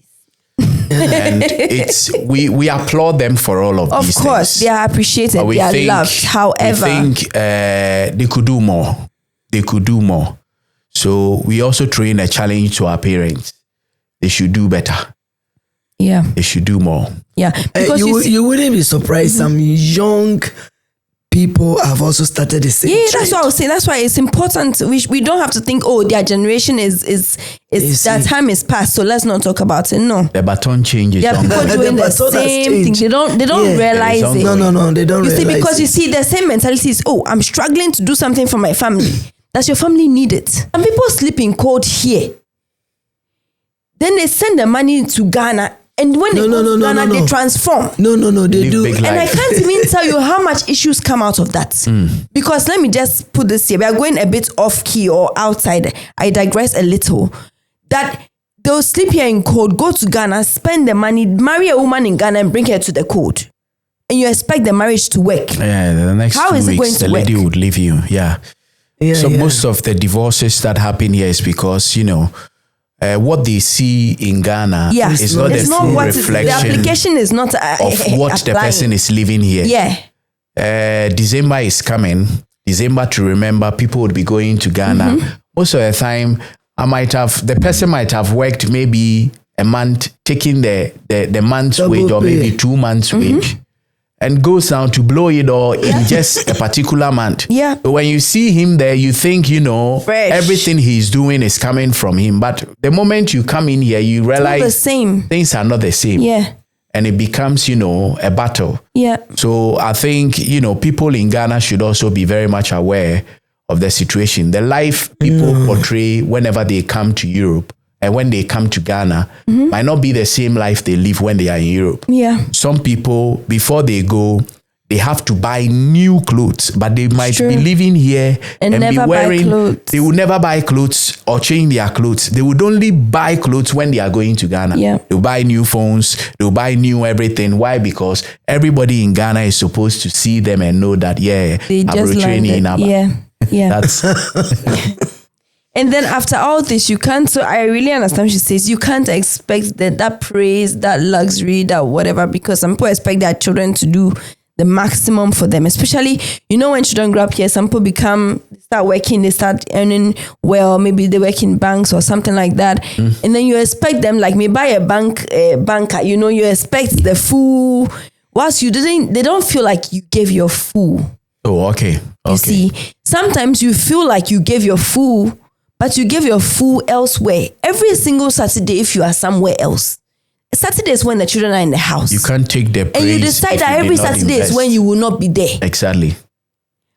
And we applaud them for all of these things. Of course, they are appreciated, they are loved. However, we think they could do more. They could do more. So we also throw in a challenge to our parents. They should do better. Yeah. They should do more. Yeah. Because you wouldn't be surprised, some young people have also started the same trend. That's what I was saying. That's why it's important. We don't have to think, their generation is that time is past, so let's not talk about it. No. The baton changes. Yeah, people doing the same thing. They don't realize it. No, they don't realize it. Because you see, the same mentality is, I'm struggling to do something for my family. Does your family need it? And people sleep in cold here. Then they send the money to Ghana. And when they go to Ghana, they transform. No, they do. And I can't even tell you how much issues come out of that. Because let me just put this here. We are going a bit off key or outside. I digress a little. That they'll sleep here in cold, go to Ghana, spend the money, marry a woman in Ghana and bring her to the cold. And you expect the marriage to work. Yeah, the next how 2 is weeks, it going to the lady would leave you. Yeah. So most of the divorces that happen here is because, what they see in Ghana is not the full reflection. The application is not of what the person is living here. Yeah. December is coming. December to remember, people would be going to Ghana. Most of the time, the person might have worked maybe a month, taking the month's wage or maybe 2 months' wage, and goes down to blow it all in just a particular month. Yeah. But when you see him there, you think, fresh. Everything he's doing is coming from him. But the moment you come in here, you realize the same. Things are not the same. Yeah. And it becomes, a battle. Yeah. So I think, people in Ghana should also be very much aware of the situation. The life people portray whenever they come to Europe and when they come to Ghana might not be the same life they live when they are in Europe. Yeah. Some people, before they go, they have to buy new clothes, but they might be living here and be wearing, they will never buy clothes or change their clothes. They would only buy clothes when they are going to Ghana. Yeah. They'll buy new phones, they'll buy new everything. Why? Because everybody in Ghana is supposed to see them and know that, that's And then after all this, you can't, so I really understand what she says, you can't expect that praise, that luxury, that whatever, because some people expect their children to do the maximum for them, especially, when children grow up here, some people start working, they start earning well, maybe they work in banks or something like that. And then you expect them, like me buy a banker, you expect the full, whilst they don't feel like you gave your full. Oh, okay. You see, sometimes you feel like you gave your full, but you give your full elsewhere. Every single Saturday, if you are somewhere else. Saturday is when the children are in the house. You can't take the praise. And you decide that every Saturday is when you will not be there. Exactly.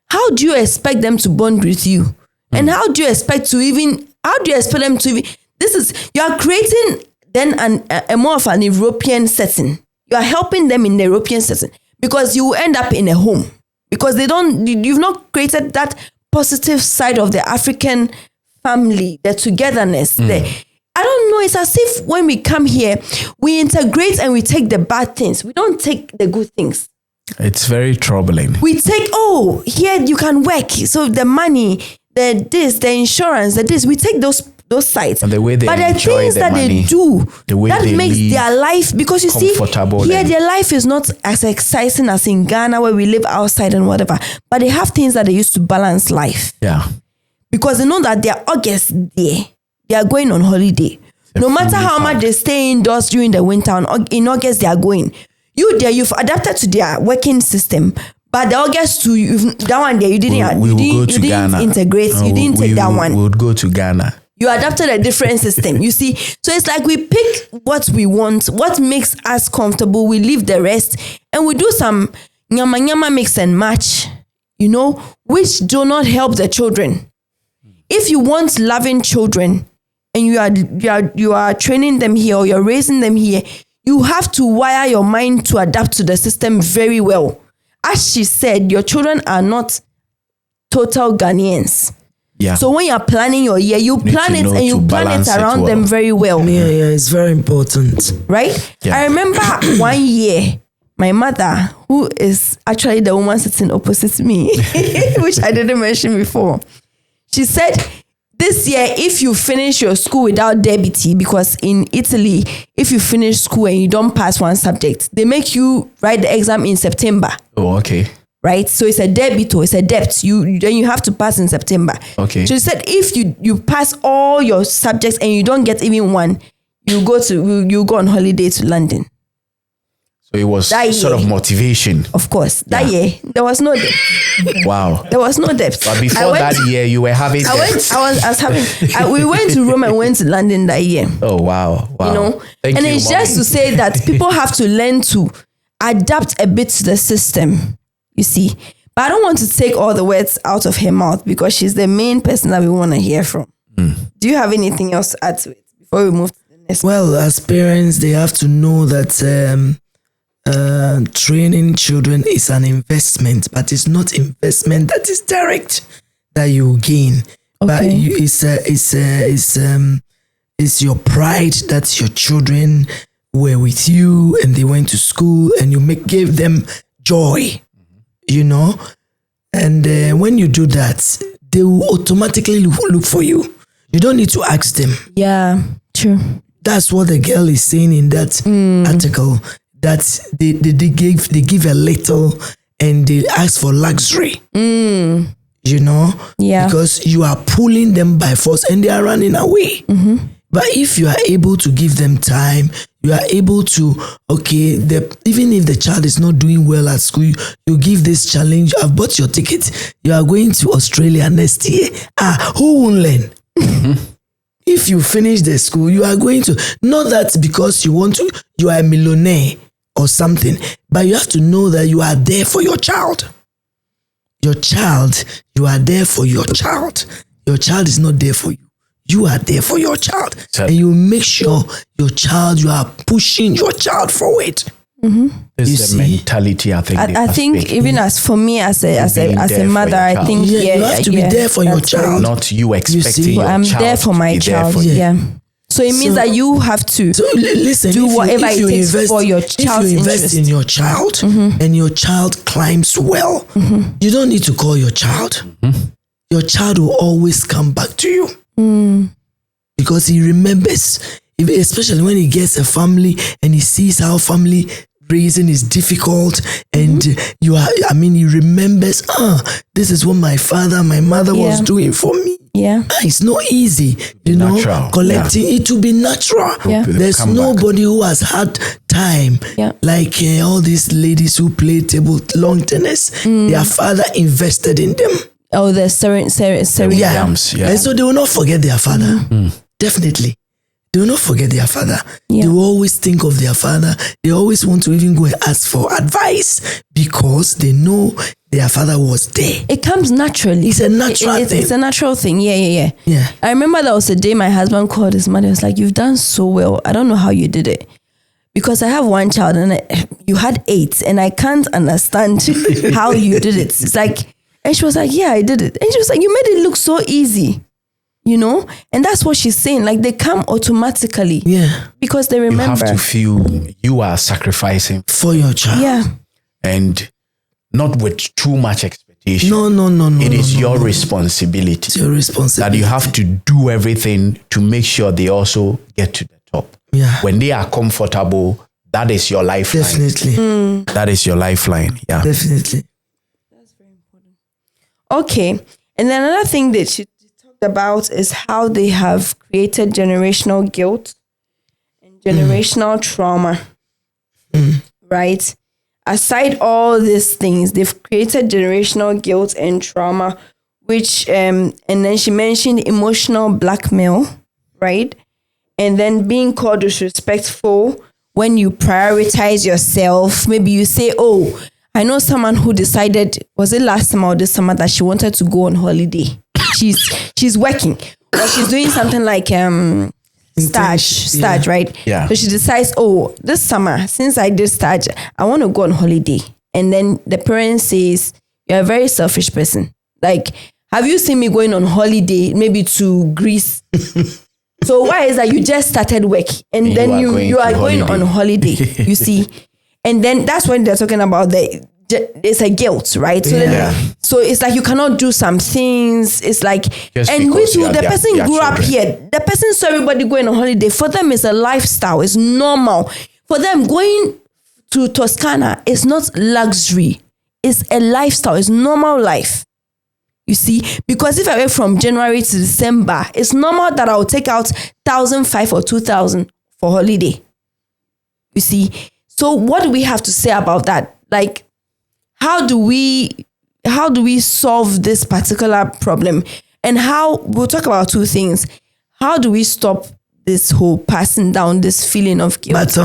How do you expect them to bond with you And how do you expect them to even, you are creating then a more of an European setting. You are helping them in the European setting because you will end up in a home because you've not created that positive side of the African family, the togetherness there. I don't know. It's as if when we come here, we integrate and we take the bad things. We don't take the good things. It's very troubling. We take, here you can work. So the money, the insurance, we take those sides. And the way they but the things the that money, they do, the way that they makes live their life, because you see, here their life is not as exciting as in Ghana where we live outside and whatever. But they have things that they use to balance life. Yeah. Because they know that they're August there. They are going on holiday. No matter how much they stay indoors during the winter, in August they are going. You've adapted to their working system. But the August that one there, you didn't integrate. You didn't take that one. We would go to Ghana. You adapted a different system, you see. So it's like we pick what we want, what makes us comfortable. We leave the rest and we do some nyama mix and match, which do not help the children. If you want loving children and you are training them here or you're raising them here, you have to wire your mind to adapt to the system very well. As she said, your children are not total Ghanaians. Yeah. So when you're planning your year, you plan it and you plan it around them very well. Yeah, it's very important. Right? Yeah. I remember one year, my mother, who is actually the woman sitting opposite me, which I didn't mention before, she said, this year, if you finish your school without debit, because in Italy, if you finish school and you don't pass one subject, they make you write the exam in September. Oh, okay. Right? So it's a debit or it's a debt. Then you have to pass in September. Okay. So she said, if you pass all your subjects and you don't get even one, you go on holiday to London. So it was sort of motivation. Of course. That year, there was no debt. Wow. There was no debt. But before that year, you were having we went to Rome and went to London that year. Oh, wow. Thank you, it's just to say that people have to learn to adapt a bit to the system, you see. But I don't want to take all the words out of her mouth because she's the main person that we want to hear from. Do you have anything else to add to it before we move to the next one? Well, as parents, they have to know that training children is an investment, but it's not investment that is direct that you gain. Okay. But it's your pride that your children were with you and they went to school and you gave them joy, And when you do that, they will automatically look for you. You don't need to ask them. Yeah, true. That's what the girl is saying in that article. That they give a little and they ask for luxury, Yeah. Because you are pulling them by force and they are running away. Mm-hmm. But if you are able to give them time, you are able to, even if the child is not doing well at school, you give this challenge. I've bought your ticket. You are going to Australia next year. Who won't learn? Mm-hmm. If you finish the school, you are going to, not that because you are a millionaire or something, but you have to know that you are there for your child. You are there for your child. Your child is not there for you. You are there for your child. And you make sure you are pushing your child forward. Mm-hmm. This is the mentality, I think. I think even as for me as a mother, I think you have to be there for your child. Not you expecting your I'm child there for my child. So it means that you have to do whatever it takes for your child's interest. If you invest in your child and your child climbs well, you don't need to call your child. Your child will always come back to you. Because he remembers, especially when he gets a family and he sees how family raising is difficult and he remembers, this is what my father, my mother was doing for me. Yeah. It's not easy, natural. Collecting it to be natural. Yeah. There's nobody who has had time like all these ladies who play lawn tennis. Their father invested in them. Oh, the Serenams. And so they will not forget their father. Definitely. They will not forget their father. They will always think of their father. They always want to even go and ask for advice because they know their father was there. It comes naturally. It's a natural thing. It's a natural thing. Yeah. Yeah. I remember there was a day my husband called his mother. He was like, "You've done so well. I don't know how you did it. Because I have one child and you had 8 and I can't understand how you did it." It's like, and she was like, "Yeah, I did it." And she was like, "You made it look so easy." You know? And that's what she's saying. Like they come automatically. Yeah. Because they remember. You have to feel you are sacrificing for your child. Yeah. And not with too much expectation. No. It is your responsibility. It's your responsibility. That you have to do everything to make sure they also get to the top. Yeah. When they are comfortable, that is your lifeline. Definitely. That is your lifeline. Yeah. Definitely. That's very important. Okay. And then another thing that she talked about is how they have created generational guilt and generational trauma. Right? Aside all these things, they've created generational guilt and trauma, which and then she mentioned emotional blackmail, right? And then being called disrespectful when you prioritize yourself. Maybe you say, "Oh, I know someone who decided, was it last summer or this summer, that she wanted to go on holiday. She's working, or she's doing something like stage, right? Yeah. So she decides, "Oh, this summer, since I did stage, I want to go on holiday." And then the parent says, "You're a very selfish person. Like, have you seen me going on holiday, maybe to Greece?" So why is that you just started work and then you are going on holiday, you see? And then that's when they're talking about it's a guilt, right? So so it's like you cannot do some things. It's like, just and we too, the person grew up here. The person saw everybody going on holiday. For them, it's a lifestyle. It's normal. For them, going to Toscana is not luxury. It's a lifestyle. It's normal life. You see, because if I went from January to December, it's normal that I'll take out 1,500 or 2,000 for holiday. You see, so what do we have to say about that? Like, how do we solve this particular problem? And we'll talk about 2 things. How do we stop this whole passing down this feeling of guilt?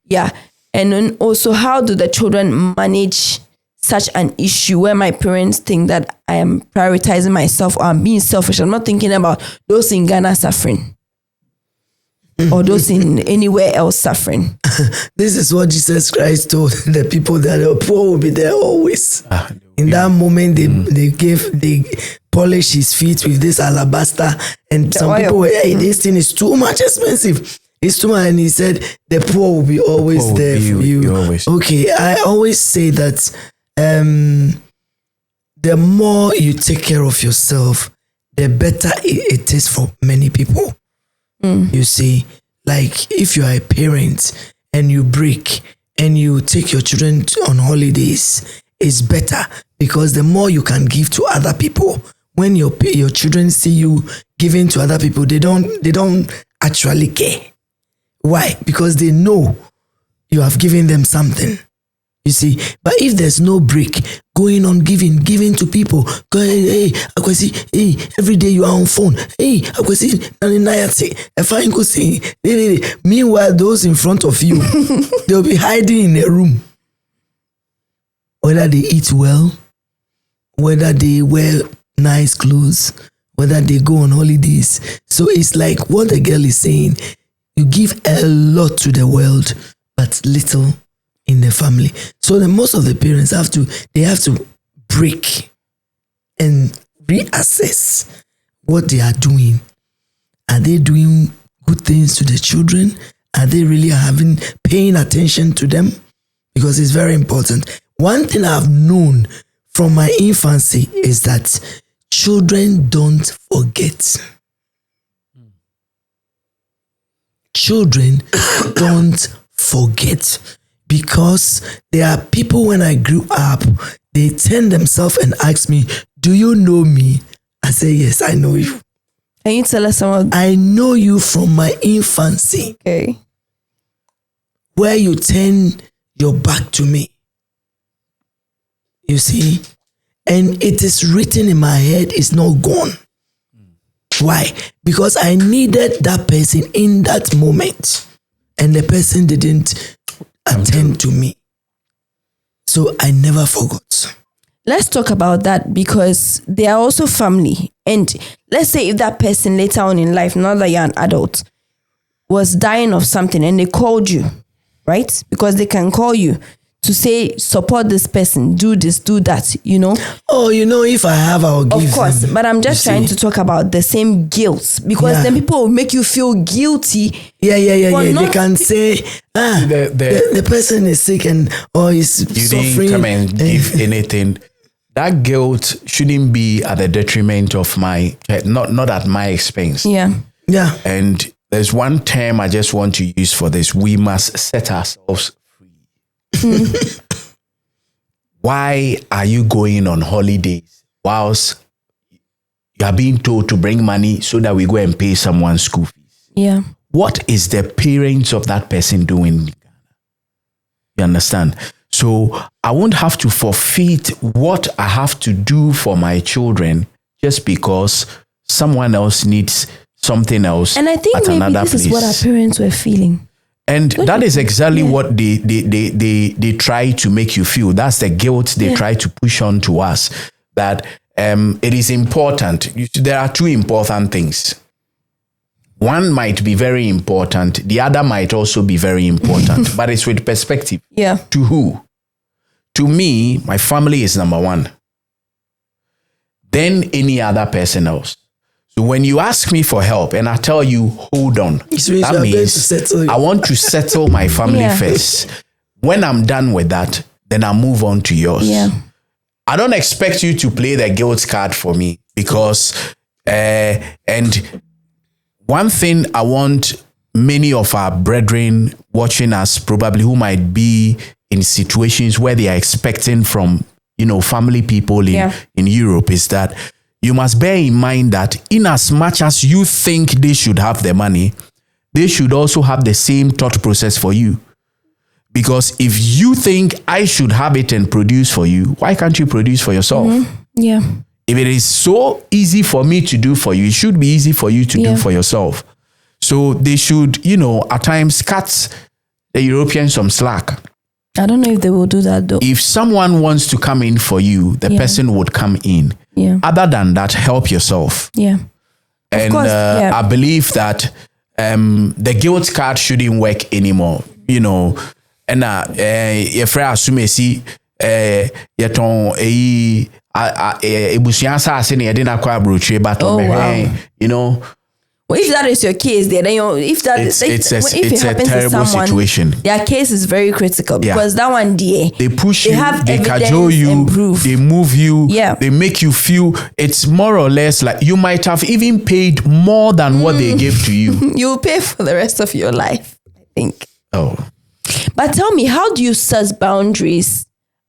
Yeah. And then also, how do the children manage such an issue where my parents think that I am prioritizing myself or I'm being selfish? I'm not thinking about those in Ghana suffering or those in anywhere else suffering. This is what Jesus Christ told the people, that the poor will be there always. In that moment, they polish his feet with this alabaster, and some people were, "Hey, this thing is too much expensive. It's too much." And he said, "The poor will be always there for you." Okay, I always say that the more you take care of yourself, the better it is for many people. You see, like if you are a parent and you break and you take your children on holidays, it's better because the more you can give to other people. When your children see you giving to other people, they don't actually care. Why? Because they know you have given them something. You see, but if there's no break, going on giving to people, hey, Akwesi, hey, every day you are on phone, hey, Akwesi, meanwhile, those in front of you, they'll be hiding in a room. Whether they eat well, whether they wear nice clothes, whether they go on holidays. So it's like what the girl is saying, you give a lot to the world, but little in the family. So most of the parents have to break and reassess what they are doing. Are they doing good things to the children? Are they really paying attention to them? Because it's very important. One thing I've known from my infancy is that children don't forget. Children don't forget. Because there are people, when I grew up, they turn themselves and ask me, "Do you know me?" I say, "Yes, I know you." Can you tell us someone? I know you from my infancy. Okay. Where you turn your back to me. You see? And it is written in my head, it's not gone. Why? Because I needed that person in that moment. And the person didn't attend to me. So I never forgot. let's talk about that, because they are also family. And let's say if that person later on in life, now that you're an adult, was dying of something and they called you, right? Because they can call you to say, support this person, do this, do that, you know? Oh, if I have, I'll give. Of course, them. but I'm just trying to talk about the same guilt, because then people will make you feel guilty. Yeah. They can say, the person is sick and is suffering. You didn't come and give anything. That guilt shouldn't be at the detriment of not at my expense. Yeah. And there's one term I just want to use for this. We must set ourselves free. Why are you going on holidays whilst you are being told to bring money so that we go and pay someone's school fees? Yeah. What is the parents of that person doing in Ghana? You understand? So I won't have to forfeit what I have to do for my children just because someone else needs something else. And I think at maybe another this place. is what our parents were feeling. And that is exactly what they try to make you feel. That's the guilt they try to push on to us. That it is important. There are two important things. One might be very important. The other might also be very important. But it's with perspective. Yeah. To who? To me, my family is number one. Then any other person else. So when you ask me for help and I tell you, hold on, that means I want to settle my family first. When I'm done with that, then I'll move on to yours. Yeah. I don't expect you to play the guilt card for me because, and one thing I want many of our brethren watching us probably who might be in situations where they are expecting from, family people in Europe is that you must bear in mind that in as much as you think they should have the money, they should also have the same thought process for you. Because if you think I should have it and produce for you, why can't you produce for yourself? Mm-hmm. Yeah. If it is so easy for me to do for you, it should be easy for you to do for yourself. So they should, at times cut the Europeans some slack. I don't know if they will do that though. If someone wants to come in for you, the person would come in. Yeah. Other than that, help yourself. Yeah. And I believe that the guilt card shouldn't work anymore. And if I assume see yeton ebusuan asase na yede na kwa brochue baton Well, if that is your case, then if it happens to someone, situation. Their case is very critical because that one they push they you, have they evidence cajole you, and proof. they move you, Yeah. they make you feel it's more or less like you might have even paid more than what they gave to you. You'll pay for the rest of your life, I think. Oh. But tell me, how do you set boundaries?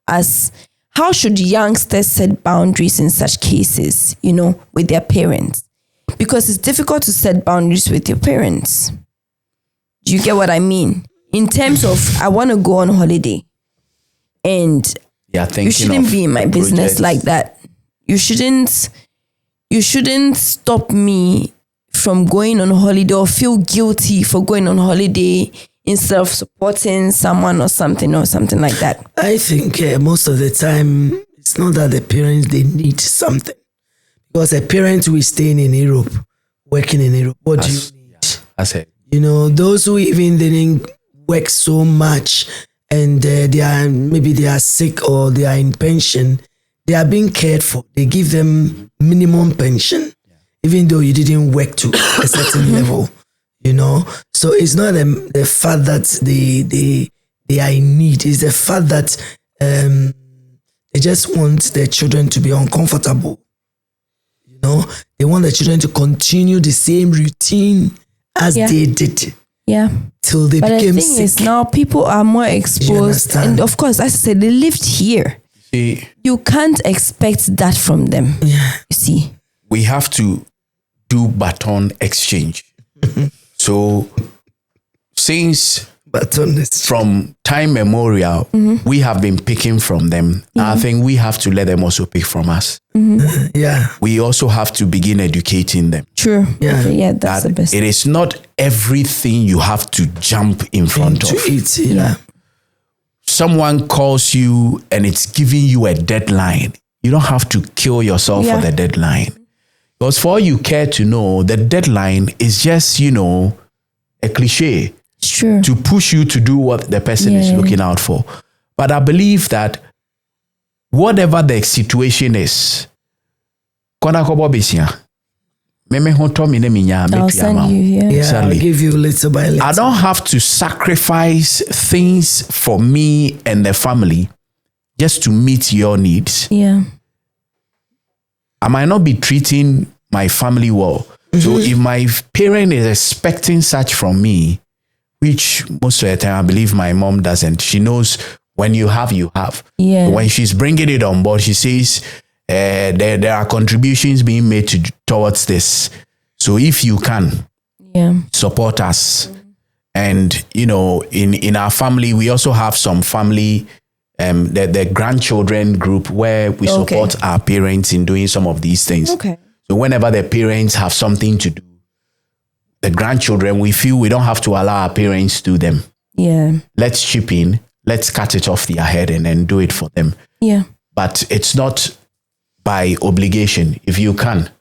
How should youngsters set boundaries in such cases, with their parents? Because it's difficult to set boundaries with your parents. Do you get what I mean? In terms of, I want to go on holiday and you shouldn't be in my business like that. You shouldn't stop me from going on holiday or feel guilty for going on holiday instead of supporting someone or something like that. I think most of the time, it's not that the parents, they need something. Because a parent who is staying in Europe, working in Europe, what do you need? That's it. Those who even didn't work so much and they are sick or they are in pension, they are being cared for. They give them minimum pension, even though you didn't work to a certain level, So it's not the fact that they are in need. It's the fact that they just want their children to be uncomfortable. They want the children to continue the same routine as they did. Yeah. Till they became sick. But the thing is, now people are more exposed. And of course, as I said, they lived here. See, you can't expect that from them. Yeah. You see. We have to do baton exchange. So since from time memorial, we have been picking from them. I think we have to let them also pick from us. Yeah. We also have to begin educating them. True. Yeah. Okay, yeah, that's the best. It is not everything you have to jump in front of. It. Someone calls you and it's giving you a deadline. You don't have to kill yourself for the deadline. Because for all you care to know, the deadline is just, a cliche. It's true. To push you to do what the person is looking out for. But I believe that whatever the situation is, I'll send you, I'll give you little by little. I don't have to sacrifice things for me and the family just to meet your needs. Yeah. I might not be treating my family well. So if my parent is expecting such from me, which most of the time I believe my mom doesn't, she knows when you have, you have. Yeah. When she's bringing it on board, she says there are contributions being made towards this. So if you can, support us. And, in our family, we also have some family, the grandchildren group where we support our parents in doing some of these things. Okay. So whenever the parents have something to do, the grandchildren, we feel we don't have to allow our parents to do them. Yeah. Let's chip in, let's cut it off their head and then do it for them. Yeah. But it's not by obligation. If you can.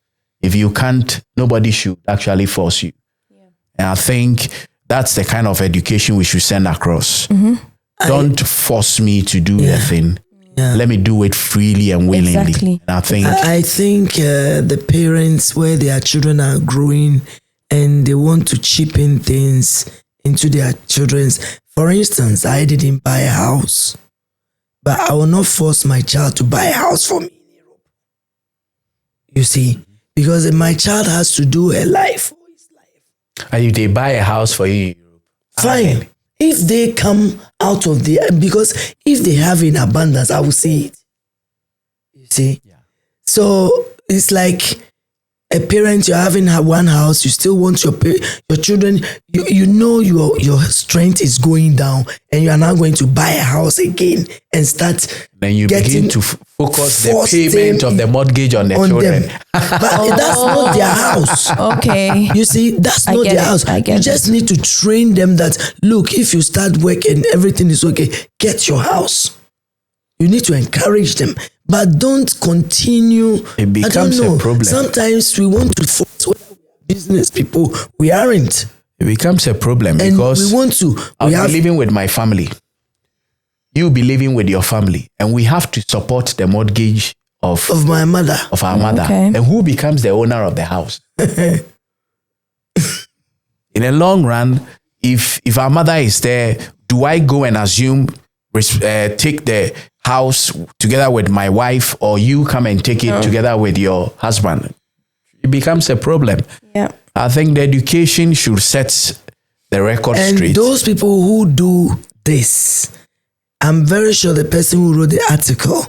If you can't, nobody should actually force you. Yeah. And I think that's the kind of education we should send across. Don't force me to do the thing. Yeah. Let me do it freely and willingly. Exactly. And I think the parents where their children are growing and they want to chip in things into their children's. For instance, I didn't buy a house, but I will not force my child to buy a house for me in Europe. You see, because my child has to do a life for his life. And if they buy a house for you in Europe, fine. If they come out of the, because if they have in abundance, I will see it. You see? Yeah. So it's like a parent, you're having one house, you still want your children, you know your strength is going down and you are now going to buy a house again and start. Then you begin to focus the payment of the mortgage on the children. But that's not their house. Okay. You see, that's not their house. You just need to train them that, look, if you start work and everything is okay, get your house. You need to encourage them. But don't continue. It becomes a problem. Sometimes we want to force business people. We aren't. It becomes a problem and because we want to. I'll be living with my family. You'll be living with your family. And we have to support the mortgage of my mother. Of our mother. Okay. And who becomes the owner of the house? In the long run, if our mother is there, do I go and assume take the house together with my wife, or you come and take it together with your husband? It becomes a problem. Yeah. I think the education should set the record straight. And those people who do this, I'm very sure the person who wrote the article,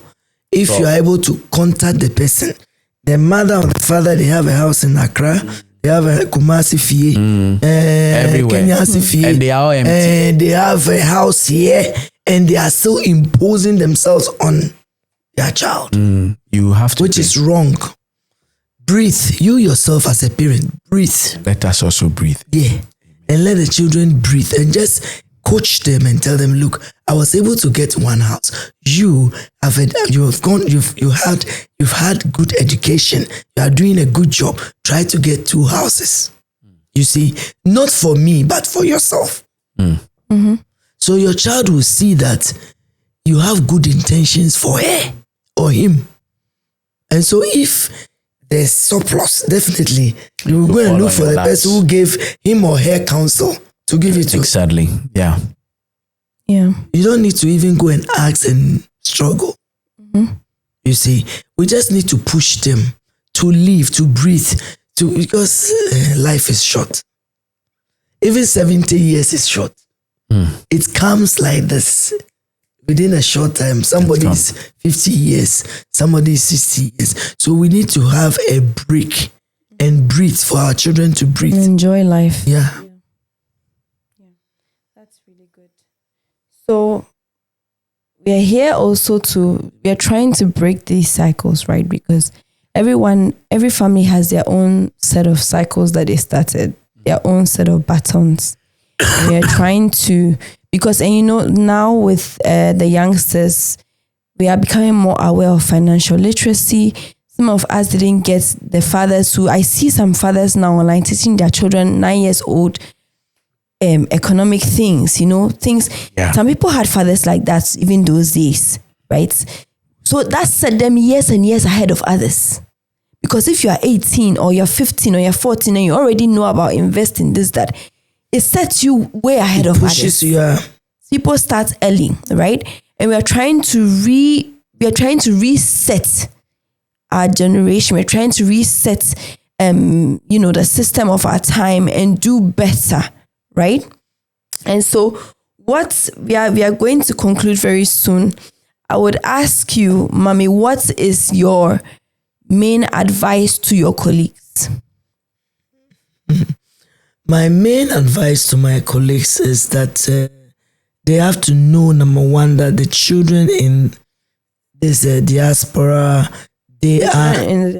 if you are able to contact the person, the mother or the father, they have a house in Accra, they have a Kumasi Fie, everywhere, Kenya Fie, and they are all empty. And they have a house here, and they are still imposing themselves on their child. You have to, which is wrong. Breathe. You yourself as a parent, breathe. Let us also breathe. Yeah, and let the children breathe, and just coach them and tell them, look, I was able to get one house. You've had good education. You are doing a good job. Try to get 2 houses. You see, not for me, but for yourself. So your child will see that you have good intentions for her or him. And so if there's surplus, definitely you will go and look for the person who gave him or her counsel to give it to. Exactly. Yeah. Yeah. You don't need to even go and ask and struggle. You see, we just need to push them to live, to breathe, because life is short. Even 70 years is short. It comes like this. Within a short time, somebody is 50 years, somebody is 60 years. So we need to have a break and breathe for our children to breathe. Enjoy life. Yeah. That's really good. So we are here also we are trying to break these cycles, right? Because every family has their own set of cycles that they started, their own set of batons. We are trying to, because, and now with the youngsters, we are becoming more aware of financial literacy. Some of us didn't get the fathers who, I see some fathers now online teaching their children 9 years old economic things, things. Yeah. Some people had fathers like that even those days, right? So that set them years and years ahead of others. Because if you are 18 or you're 15 or you're 14 and you already know about investing, this, that, it sets you way ahead of others. People start early, right? And we are trying to reset our generation. We're trying to reset the system of our time and do better, right? And so what we are going to conclude very soon. I would ask you, Mommy, what is your main advice to your colleagues? My main advice to my colleagues is that they have to know, number one, that the children in this diaspora, they are in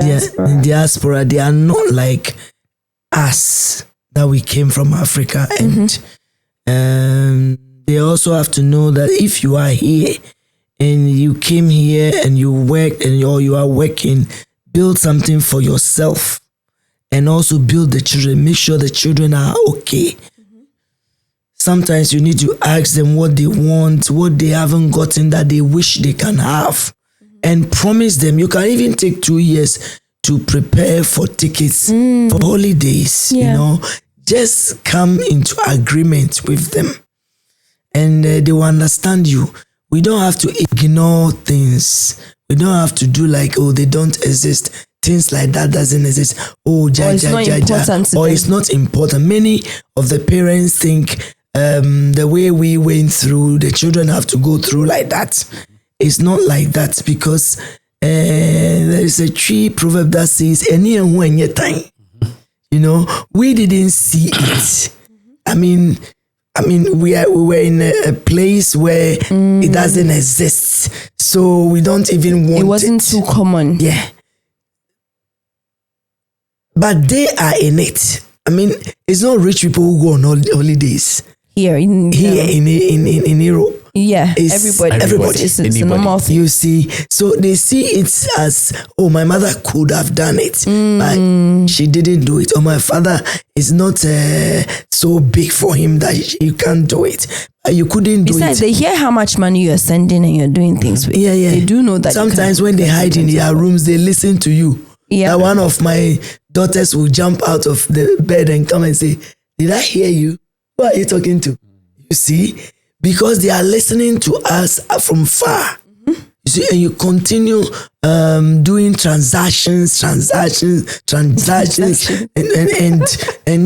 diaspora, they are not like us, that we came from Africa. And they also have to know that if you are here and you came here and you worked and you are working, build something for yourself and also build the children. Make sure the children are okay. Sometimes you need to ask them what they want, what they haven't gotten that they wish they can have, and promise them. You can even take 2 years to prepare for tickets for holidays, Just come into agreement with them and they will understand you. We don't have to ignore things. We don't have to do like, they don't exist. Things like that doesn't exist. It's not important. Many of the parents think the way we went through, the children have to go through like that. It's not like that, because there is a tree proverb that says, "Any and when your time." We didn't see it. I mean, we were in a place where it doesn't exist, so we don't even want it. It wasn't too common. Yeah. But they are in it. I mean, it's not rich people who go on holidays. Here in Europe. Yeah, everybody. It's a normal thing. You see, so they see it as, my mother could have done it, but she didn't do it. Or my father is not so big for him that he can't do it. You couldn't do it. Besides, they hear how much money you're sending and you're doing things with. Yeah. They do know that. Sometimes when they hide in their rooms, they listen to you. Yeah. One of my daughters will jump out of the bed and come and say, "Did I hear you? Who are you talking to?" You see, because they are listening to us from far. You see, and you continue doing transactions, and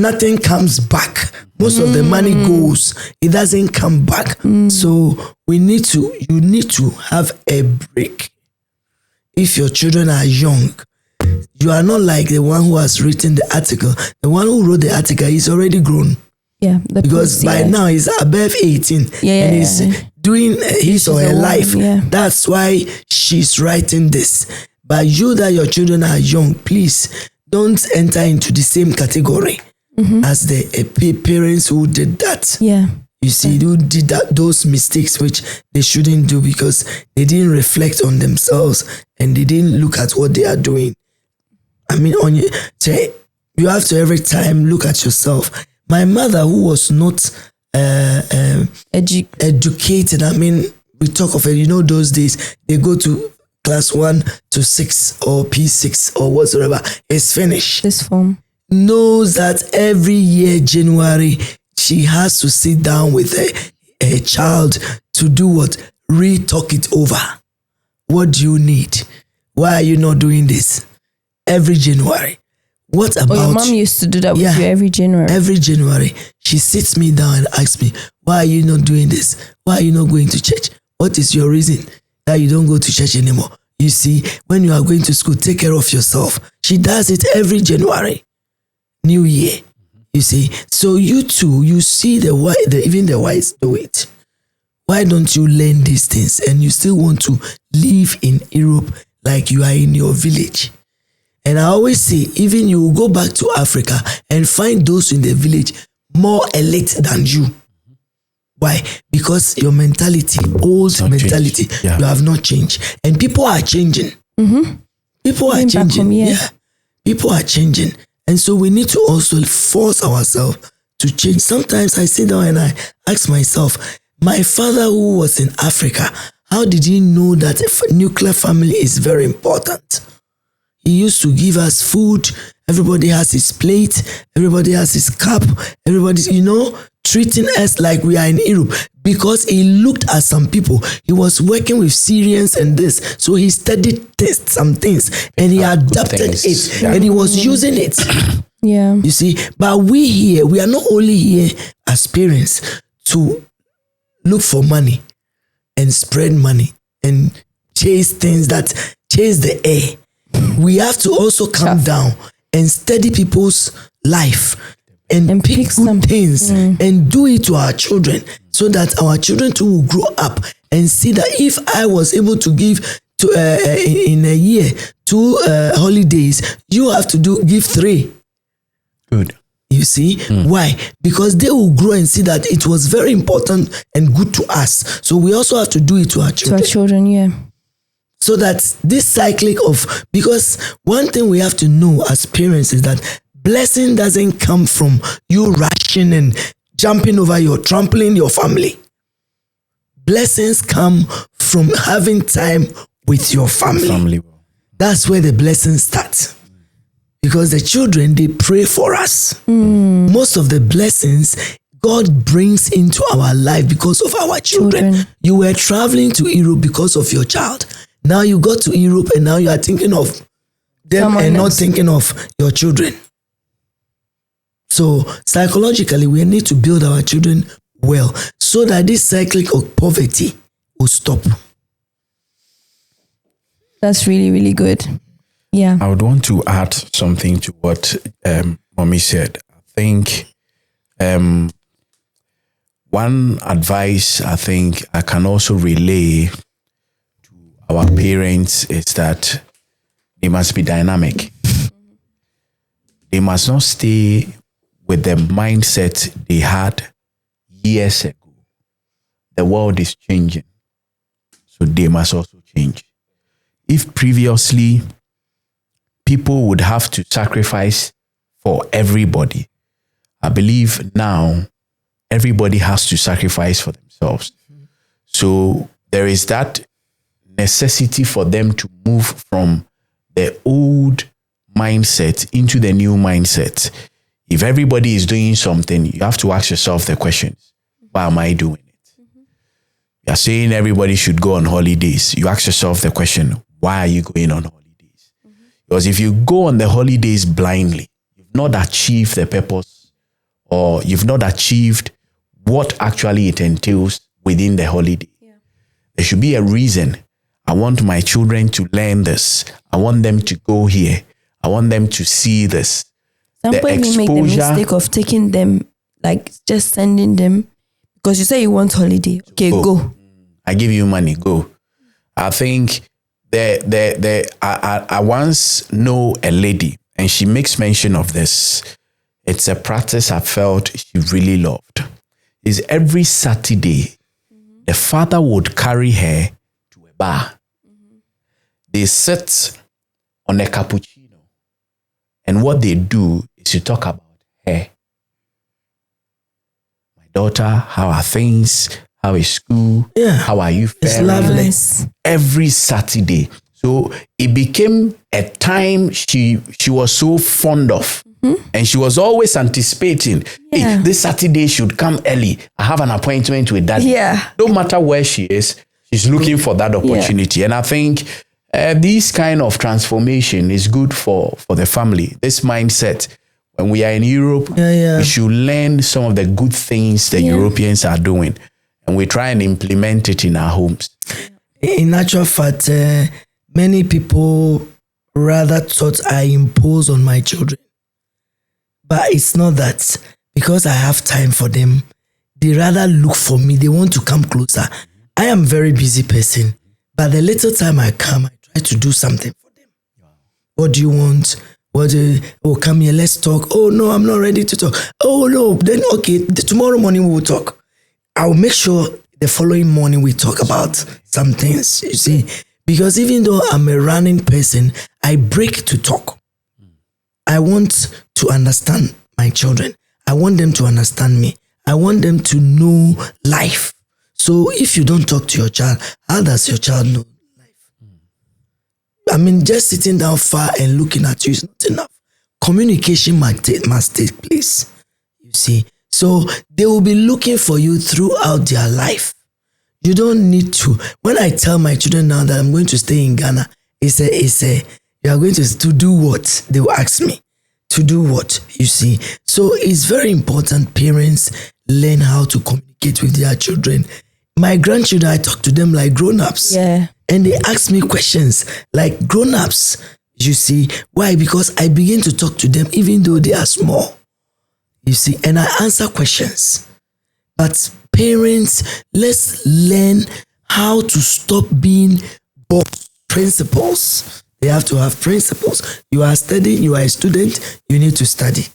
nothing comes back. Most of the money goes; it doesn't come back. So you need to have a break. If your children are young, you are not like the one who has written the article. The one who wrote the article is already grown. Yeah, because by now he's above 18 and he's doing his or her life. Yeah. That's why she's writing this. But you that your children are young, please don't enter into the same category as the parents who did that. Yeah. You see, who did those mistakes which they shouldn't do because they didn't reflect on themselves and they didn't look at what they are doing. I mean, you have to every time look at yourself. My mother, who was not educated, I mean, we talk of it, those days, they go to class 1 to 6 or P6 or whatsoever, it's finished. This form. Knows that every year, January, she has to sit down with a child to do what? Re-talk it over. What do you need? Why are you not doing this? Every January. What about... your mom used to do that with you every January. Every January. She sits me down and asks me, why are you not doing this? Why are you not going to church? What is your reason that you don't go to church anymore? You see, when you are going to school, take care of yourself. She does it every January. New Year. You see. So you too, you see even the whites do it. Why don't you learn these things and you still want to live in Europe like you are in your village? And I always say, even you will go back to Africa and find those in the village more elite than you. Why? Because your mentality, old mentality, you have not changed. And people are changing. People are changing. People are changing. And so we need to also force ourselves to change. Sometimes I sit down and I ask myself, my father who was in Africa, how did he know that a nuclear family is very important? He used to give us food. Everybody has his plate. Everybody has his cup. Everybody's, treating us like we are in Europe, because he looked at some people. He was working with Syrians and this. So he studied some things and he adapted it and he was using it. Yeah. You see, but we are not only here as parents to look for money and spread money and chase the air. We have to also come down and study people's life and pick good things and do it to our children, so that our children too will grow up and see that if I was able to give to in a year 2 holidays, you have to give 3. Good. You see? Why? Because they will grow and see that it was very important and good to us. So we also have to do it to our children. To our children, yeah. So that this cyclic because one thing we have to know as parents is that blessing doesn't come from you rushing and trampling your family. Blessings come from having time with your family. That's where the blessings start. Because the children, they pray for us. Most of the blessings God brings into our life because of our children. You were traveling to Europe because of your child. Now you got to Europe and now you are thinking of them and not thinking of your children. So psychologically, we need to build our children well so that this cycle of poverty will stop. That's really, really good. Yeah. I would want to add something to what Mommy said. I think one advice I think I can also relay to our parents is that they must be dynamic. They must not stay with the mindset they had years ago. The world is changing, so they must also change. If previously people would have to sacrifice for everybody, I believe now everybody has to sacrifice for themselves. So there is that necessity for them to move from the old mindset into the new mindset. If everybody is doing something, you have to ask yourself the questions. Why am I doing it? You're saying everybody should go on holidays. You ask yourself the question, why are you going on holidays? Because if you go on the holidays blindly, you've not achieved the purpose, or you've not achieved what actually it entails within the holiday. There should be a reason. I want my children to learn this. I want them to go here. I want them to see this. Some point you make the mistake of taking them, like just sending them, because you say you want holiday. Okay, go. I give you money, go. I think I once know a lady, and she makes mention of this. It's a practice I felt she really loved. Is every Saturday, the father would carry her to a bar. They sit on a cappuccino, and what they do is to talk about her. My daughter, how are things? How is school? Yeah. How are you faring? It's lovely. Every Saturday. So it became a time she was so fond of. And she was always anticipating, hey, this Saturday should come early. I have an appointment with daddy. No matter where she is, she's looking for that opportunity. And I think this kind of transformation is good for the family. This mindset, when we are in Europe, we should learn some of the good things the Europeans are doing. And we try and implement it in our homes. In actual fact, many people rather thought I impose on my children. But it's not that. Because I have time for them, they rather look for me. They want to come closer. I am a very busy person. But the little time I come, I try to do something for them. What do you want? Come here, let's talk. Oh, no, I'm not ready to talk. Oh, no, then okay, tomorrow morning we will talk. I'll make sure the following morning we talk about some things, you see. Because even though I'm a running person, I break to talk. I want to understand my children. I want them to understand me. I want them to know life. So if you don't talk to your child, how does your child know life? I mean, just sitting down far and looking at you is not enough. Communication must take place, you see. So they will be looking for you throughout their life. You don't need to. When I tell my children now that I'm going to stay in Ghana, it's a you are going to do what? They will ask me. To do what? You see. So it's very important parents learn how to communicate with their children. My grandchildren, I talk to them like grown-ups. Yeah. And they ask me questions like grown-ups. You see. Why? Because I begin to talk to them even though they are small. You see. And I answer questions. But parents, let's learn how to stop being principles. They have to have principles. You are studying, you are a student, you need to study.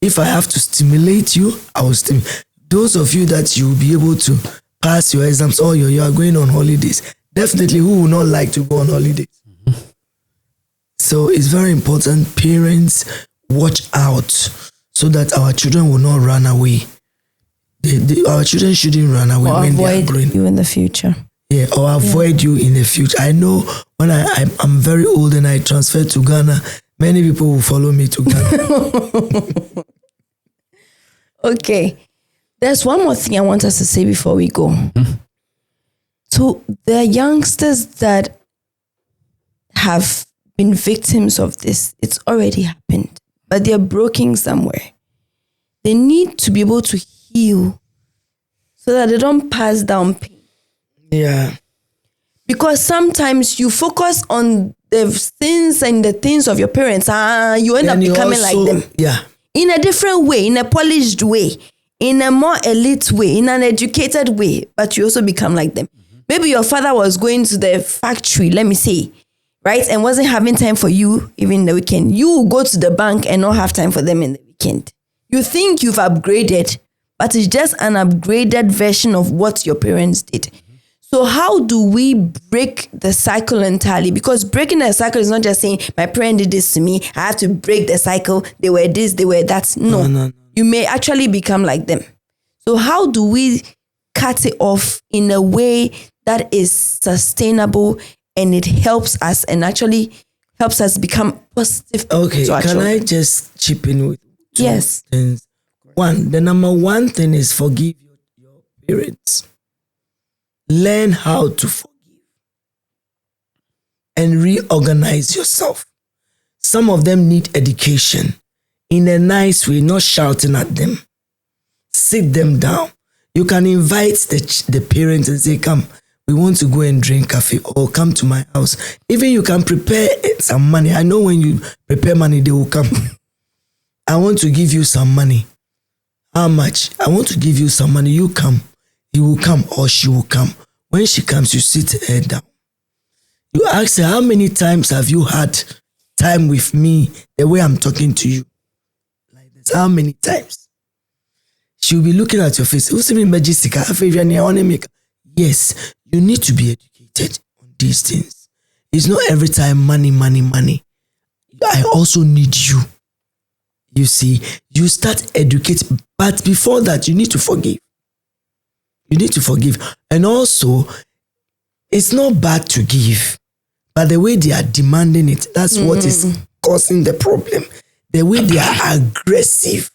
If I have to stimulate you, I will stimulate. Those of you that you will be able to pass your exams or you are going on holidays, definitely who would not like to go on holidays? Mm-hmm. So it's very important, parents, watch out so that our children will not run away. Our children shouldn't run away or when they are avoid growing. you in the future. Yeah, or avoid you in the future. I know when I'm very old and I transfer to Ghana, many people will follow me to Ghana. Okay. There's one more thing I want us to say before we go. Mm-hmm. To the youngsters that have been victims of this, it's already happened, but they're broken somewhere. They need to be able to heal so that they don't pass down pain. Yeah. Because sometimes you focus on the sins and the things of your parents, you end up becoming like them. Yeah. In a different way, in a polished way, in a more elite way, in an educated way, but you also become like them. Mm-hmm. Maybe your father was going to the factory, let me say, right? And wasn't having time for you even in the weekend. You will go to the bank and not have time for them in the weekend. You think you've upgraded, but it's just an upgraded version of what your parents did. So how do we break the cycle entirely? Because breaking the cycle is not just saying, my parent did this to me, I have to break the cycle. They were this, they were that. No. You may actually become like them. So how do we cut it off in a way that is sustainable and it helps us and actually helps us become positive? Okay, can I just chip in with two things? One, the number one thing is forgive your parents. Learn how to forgive and reorganize yourself. Some of them need education in a nice way, not shouting at them. Sit them down. You can invite the parents and say, come, we want to go and drink coffee or come to my house. Even you can prepare some money. I know when you prepare money, they will come. I want to give you some money. How much? I want to give you some money. You come. He will come or she will come. When she comes, you sit her down. You ask her, how many times have you had time with me the way I'm talking to you? Like this. How many times? She'll be looking at your face. Yes, you need to be educated on these things. It's not every time money, money, money. I also need you. You see, you start educating. But before that, you need to forgive. You need to forgive. And also, it's not bad to give. But the way they are demanding it, that's what is causing the problem. The way they are aggressive,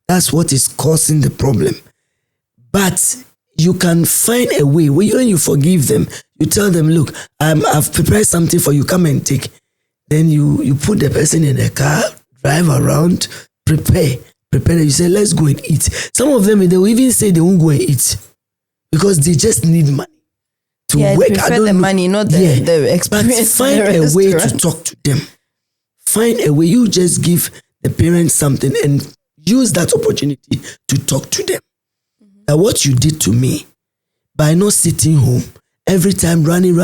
that's what is causing the problem. But you can find a way. When you forgive them, you tell them, look, I've prepared something for you. Come and take. Then you put the person in the car, drive around, prepare. You say, let's go and eat. Some of them, they will even say they won't go and eat. Because they just need money to work. I don't the money, not the experience. But find a way to talk to them. Find a way. You just give the parents something and use that opportunity to talk to them. Mm-hmm. That what you did to me by not sitting home, every time running,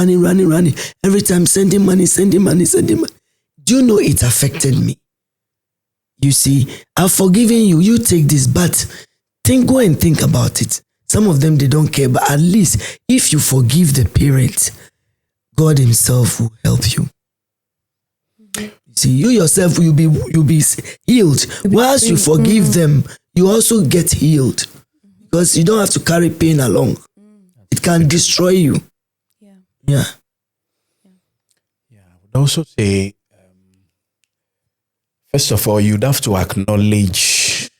every time sending money. Do you know it affected me? You see, I've forgiven you. You take this, but go and think about it. Some of them, they don't care. But at least if you forgive the parent, God himself will help you. See, you yourself, you'll be healed. Once you forgive them, you also get healed. Because you don't have to carry pain along. It can destroy you. Yeah. I would also say, first of all, you'd have to acknowledge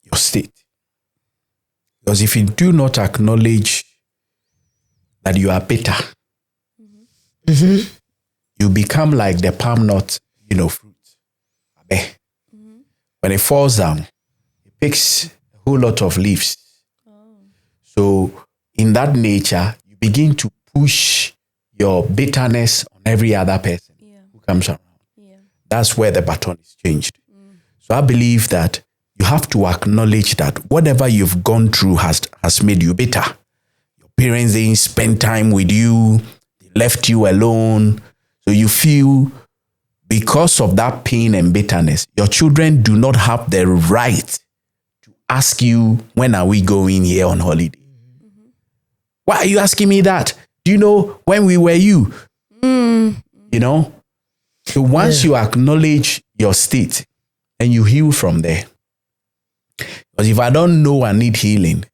your state. Because if you do not acknowledge that you are bitter, you become like the palm nut, fruit. When it falls down, it picks a whole lot of leaves. So in that nature, you begin to push your bitterness on every other person who comes around. That's where the baton is changed. So I believe that you have to acknowledge that whatever you've gone through has made you bitter. Your parents didn't spend time with you. They left you alone. So you feel because of that pain and bitterness, your children do not have the right to ask you, when are we going here on holiday? Why are you asking me that? Do you know when we were you? So once you acknowledge your state and you heal from there, because if I don't know I need healing,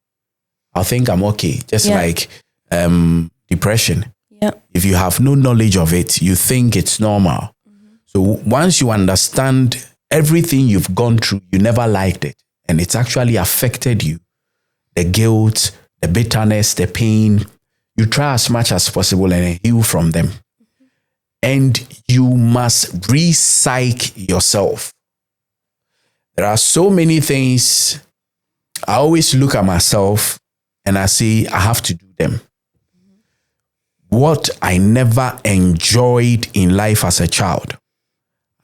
I think I'm okay. Just like depression. If you have no knowledge of it, you think it's normal. So once you understand everything you've gone through, you never liked it, and it's actually affected you, the guilt, the bitterness, the pain, you try as much as possible and heal from them. And you must re-psych yourself. There are so many things. I always look at myself and I say, I have to do them. What I never enjoyed in life as a child,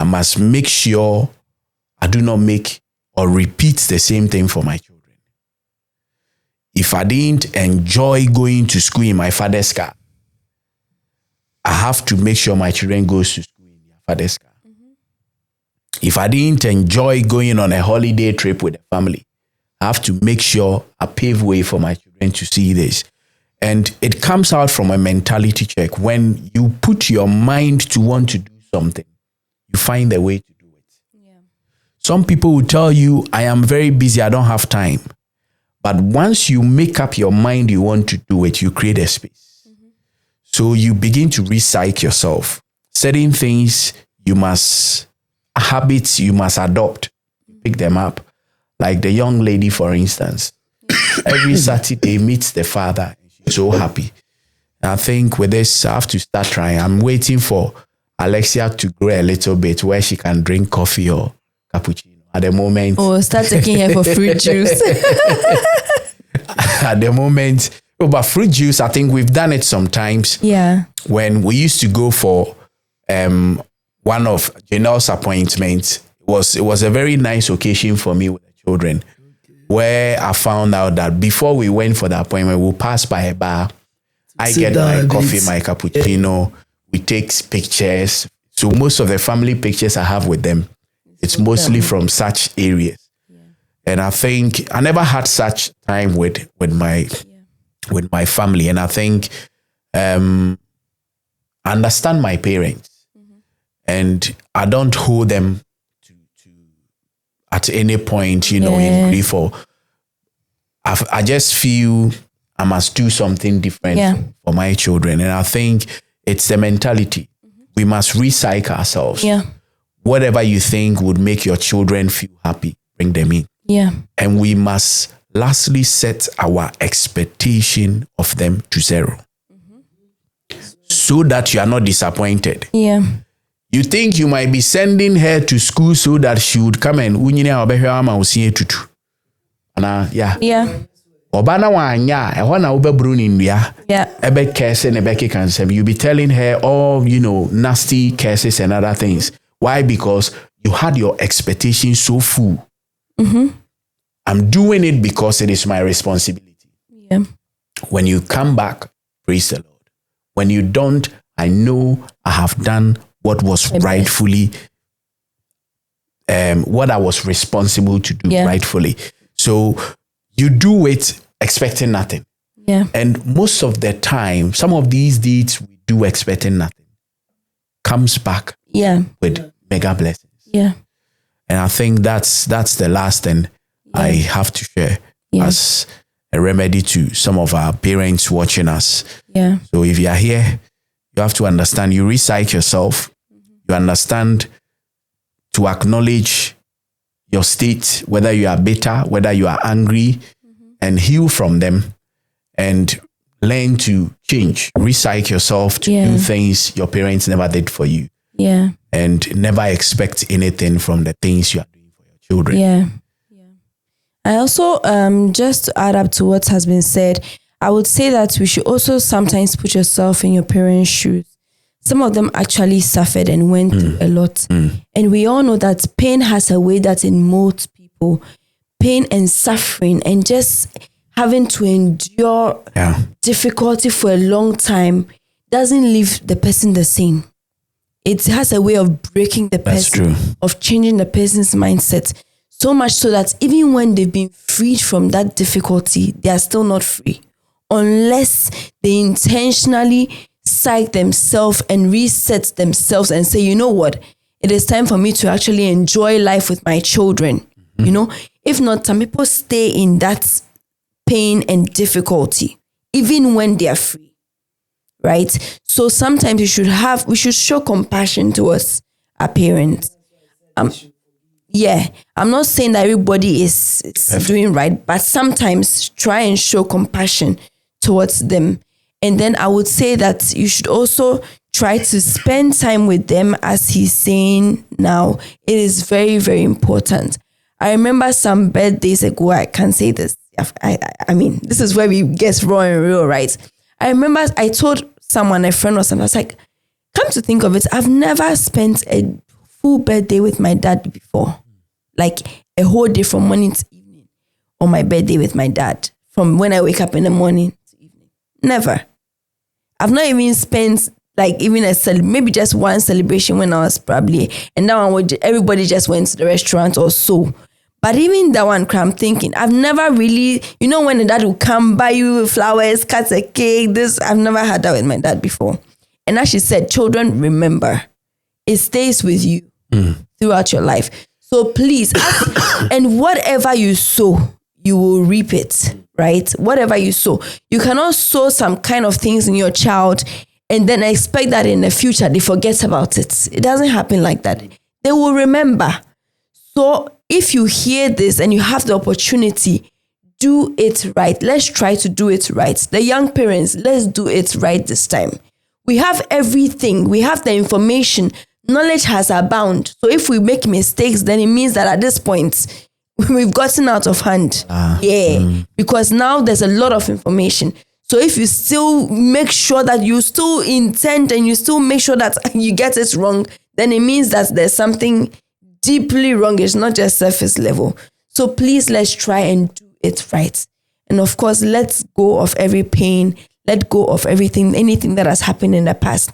I must make sure I do not make or repeat the same thing for my children. If I didn't enjoy going to school in my father's car, I have to make sure my children go to school in their father's car. If I didn't enjoy going on a holiday trip with the family, I have to make sure I pave way for my children to see this. And it comes out from a mentality check. When you put your mind to want to do something, you find a way to do it. Some people will tell you, I am very busy, I don't have time. But once you make up your mind you want to do it, you create a space. So you begin to re-psych yourself. Certain things habits you must adopt, pick them up. Like the young lady, for instance, every Saturday meets the father. She's so happy. And I think with this, I have to start trying. I'm waiting for Alexia to grow a little bit where she can drink coffee or cappuccino. At the moment, start taking her for fruit juice. At the moment, but fruit juice, I think we've done it sometimes. When we used to go for one of Janelle's appointments, it was a very nice occasion for me with the children, where I found out that before we went for the appointment, we'll pass by a bar. I get my coffee, my cappuccino. We take pictures. So most of the family pictures I have with them, it's mostly from such areas. And I think I never had such time with my family. And I think I understand my parents, and I don't hold them to at any point, in grief. Or I just feel I must do something different for my children. And I think it's the mentality. We must recycle ourselves. Whatever you think would make your children feel happy, bring them in. And we must lastly set our expectation of them to zero. So that you are not disappointed. You think you might be sending her to school so that she would come and tutu. Obana wanya ehona ubebru ni nua ebe curse na ebe kekansem. You be telling her all nasty curses and other things. Why? Because you had your expectations so full. I'm doing it because it is my responsibility. When you come back, praise the Lord. When you don't, I know I have done what was rightfully what I was responsible to do rightfully. So you do it expecting nothing. Yeah. And most of the time, some of these deeds we do expecting nothing comes back with mega blessings. Yeah. And I think that's the last thing I have to share as a remedy to some of our parents watching us. Yeah. So if you are here, you have to understand, you recite yourself, you understand to acknowledge your state, whether you are bitter, whether you are angry, and heal from them and learn to change. Recite yourself to do things your parents never did for you. Yeah. And never expect anything from the things you are doing for your children. Yeah. I also, just to add up to what has been said, I would say that we should also sometimes put yourself in your parents' shoes. Some of them actually suffered and went through a lot. And we all know that pain has a way that it molds people. Pain and suffering and just having to endure difficulty for a long time doesn't leave the person the same. It has a way of breaking the person, of changing the person's mindset. So much so that even when they've been freed from that difficulty, they are still not free. Unless they intentionally psych themselves and reset themselves and say, you know what? It is time for me to actually enjoy life with my children. You know, if not, some people stay in that pain and difficulty, even when they are free. Right? So sometimes we should show compassion towards our parents. I'm not saying that everybody is doing right, but sometimes try and show compassion towards them. And then I would say that you should also try to spend time with them, as he's saying now. It is very, very important. I remember some birthdays ago, I can't say this. I mean, this is where we get raw and real, right? I remember I told someone, a friend or something, I was like, come to think of it, I've never spent a full birthday with my dad before. Like a whole day from morning to evening on my birthday with my dad. From when I wake up in the morning to evening. Never. I've not even spent like even maybe just one celebration when I was probably, and that one everybody just went to the restaurant or so. But even that one, I'm thinking, I've never really, you know, when the dad will come buy you flowers, cut a cake, I've never had that with my dad before. And as she said, children, remember, it stays with you throughout your life. So please, and whatever you sow, you will reap it, right? Whatever you sow. You cannot sow some kind of things in your child and then expect that in the future they forget about it. It doesn't happen like that. They will remember. So if you hear this and you have the opportunity, do it right. Let's try to do it right. The young parents, let's do it right this time. We have everything. We have the information. Knowledge has abound. So if we make mistakes, then it means that at this point, we've gotten out of hand. Because now there's a lot of information. So if you still make sure that you still intend and you still make sure that you get it wrong, then it means that there's something deeply wrong. It's not just surface level. So please, let's try and do it right. And of course, let's go of every pain. Let go of anything that has happened in the past.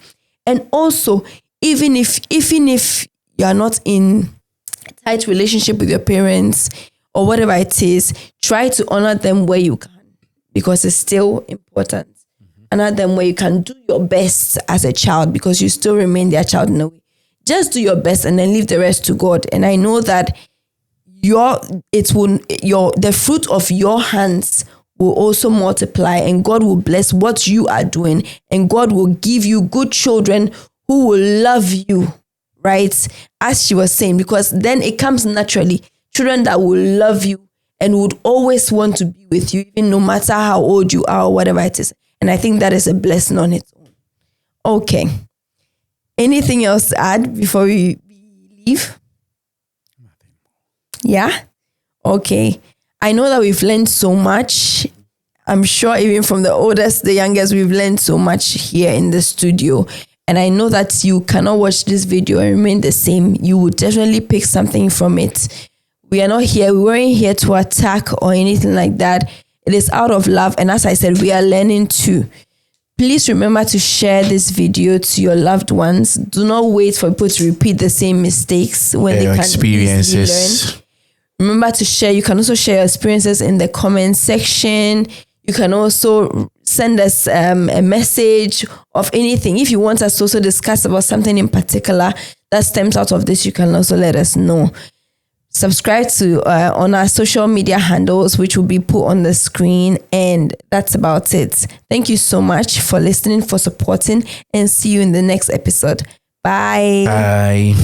And also, even if you are not in a tight relationship with your parents or whatever it is, try to honor them where you can, because it's still important. Honor them where you can. Do your best as a child, because you still remain their child in a way. Just do your best and then leave the rest to God. And I know that the fruit of your hands will also multiply, and God will bless what you are doing, and God will give you good children who will love you, right? As she was saying, because then it comes naturally. Children that will love you and would always want to be with you, even no matter how old you are or whatever it is. And I think that is a blessing on its own. Okay. Anything else to add before we leave? Yeah? Okay. I know that we've learned so much. I'm sure even from the oldest, the youngest, we've learned so much here in the studio. And I know that you cannot watch this video and remain the same. You would definitely pick something from it. We weren't here to attack or anything like that. It is out of love. And as I said, we are learning too. Please remember to share this video to your loved ones. Do not wait for people to repeat the same mistakes when they can easily learn. remember to share. You can also share your experiences in the comment section. You can also send us a message of anything. If you want us to also discuss about something in particular that stems out of this, you can also let us know. Subscribe to on our social media handles, which will be put on the screen. And that's about it. Thank you so much for listening, for supporting, and see you in the next episode. Bye. Bye.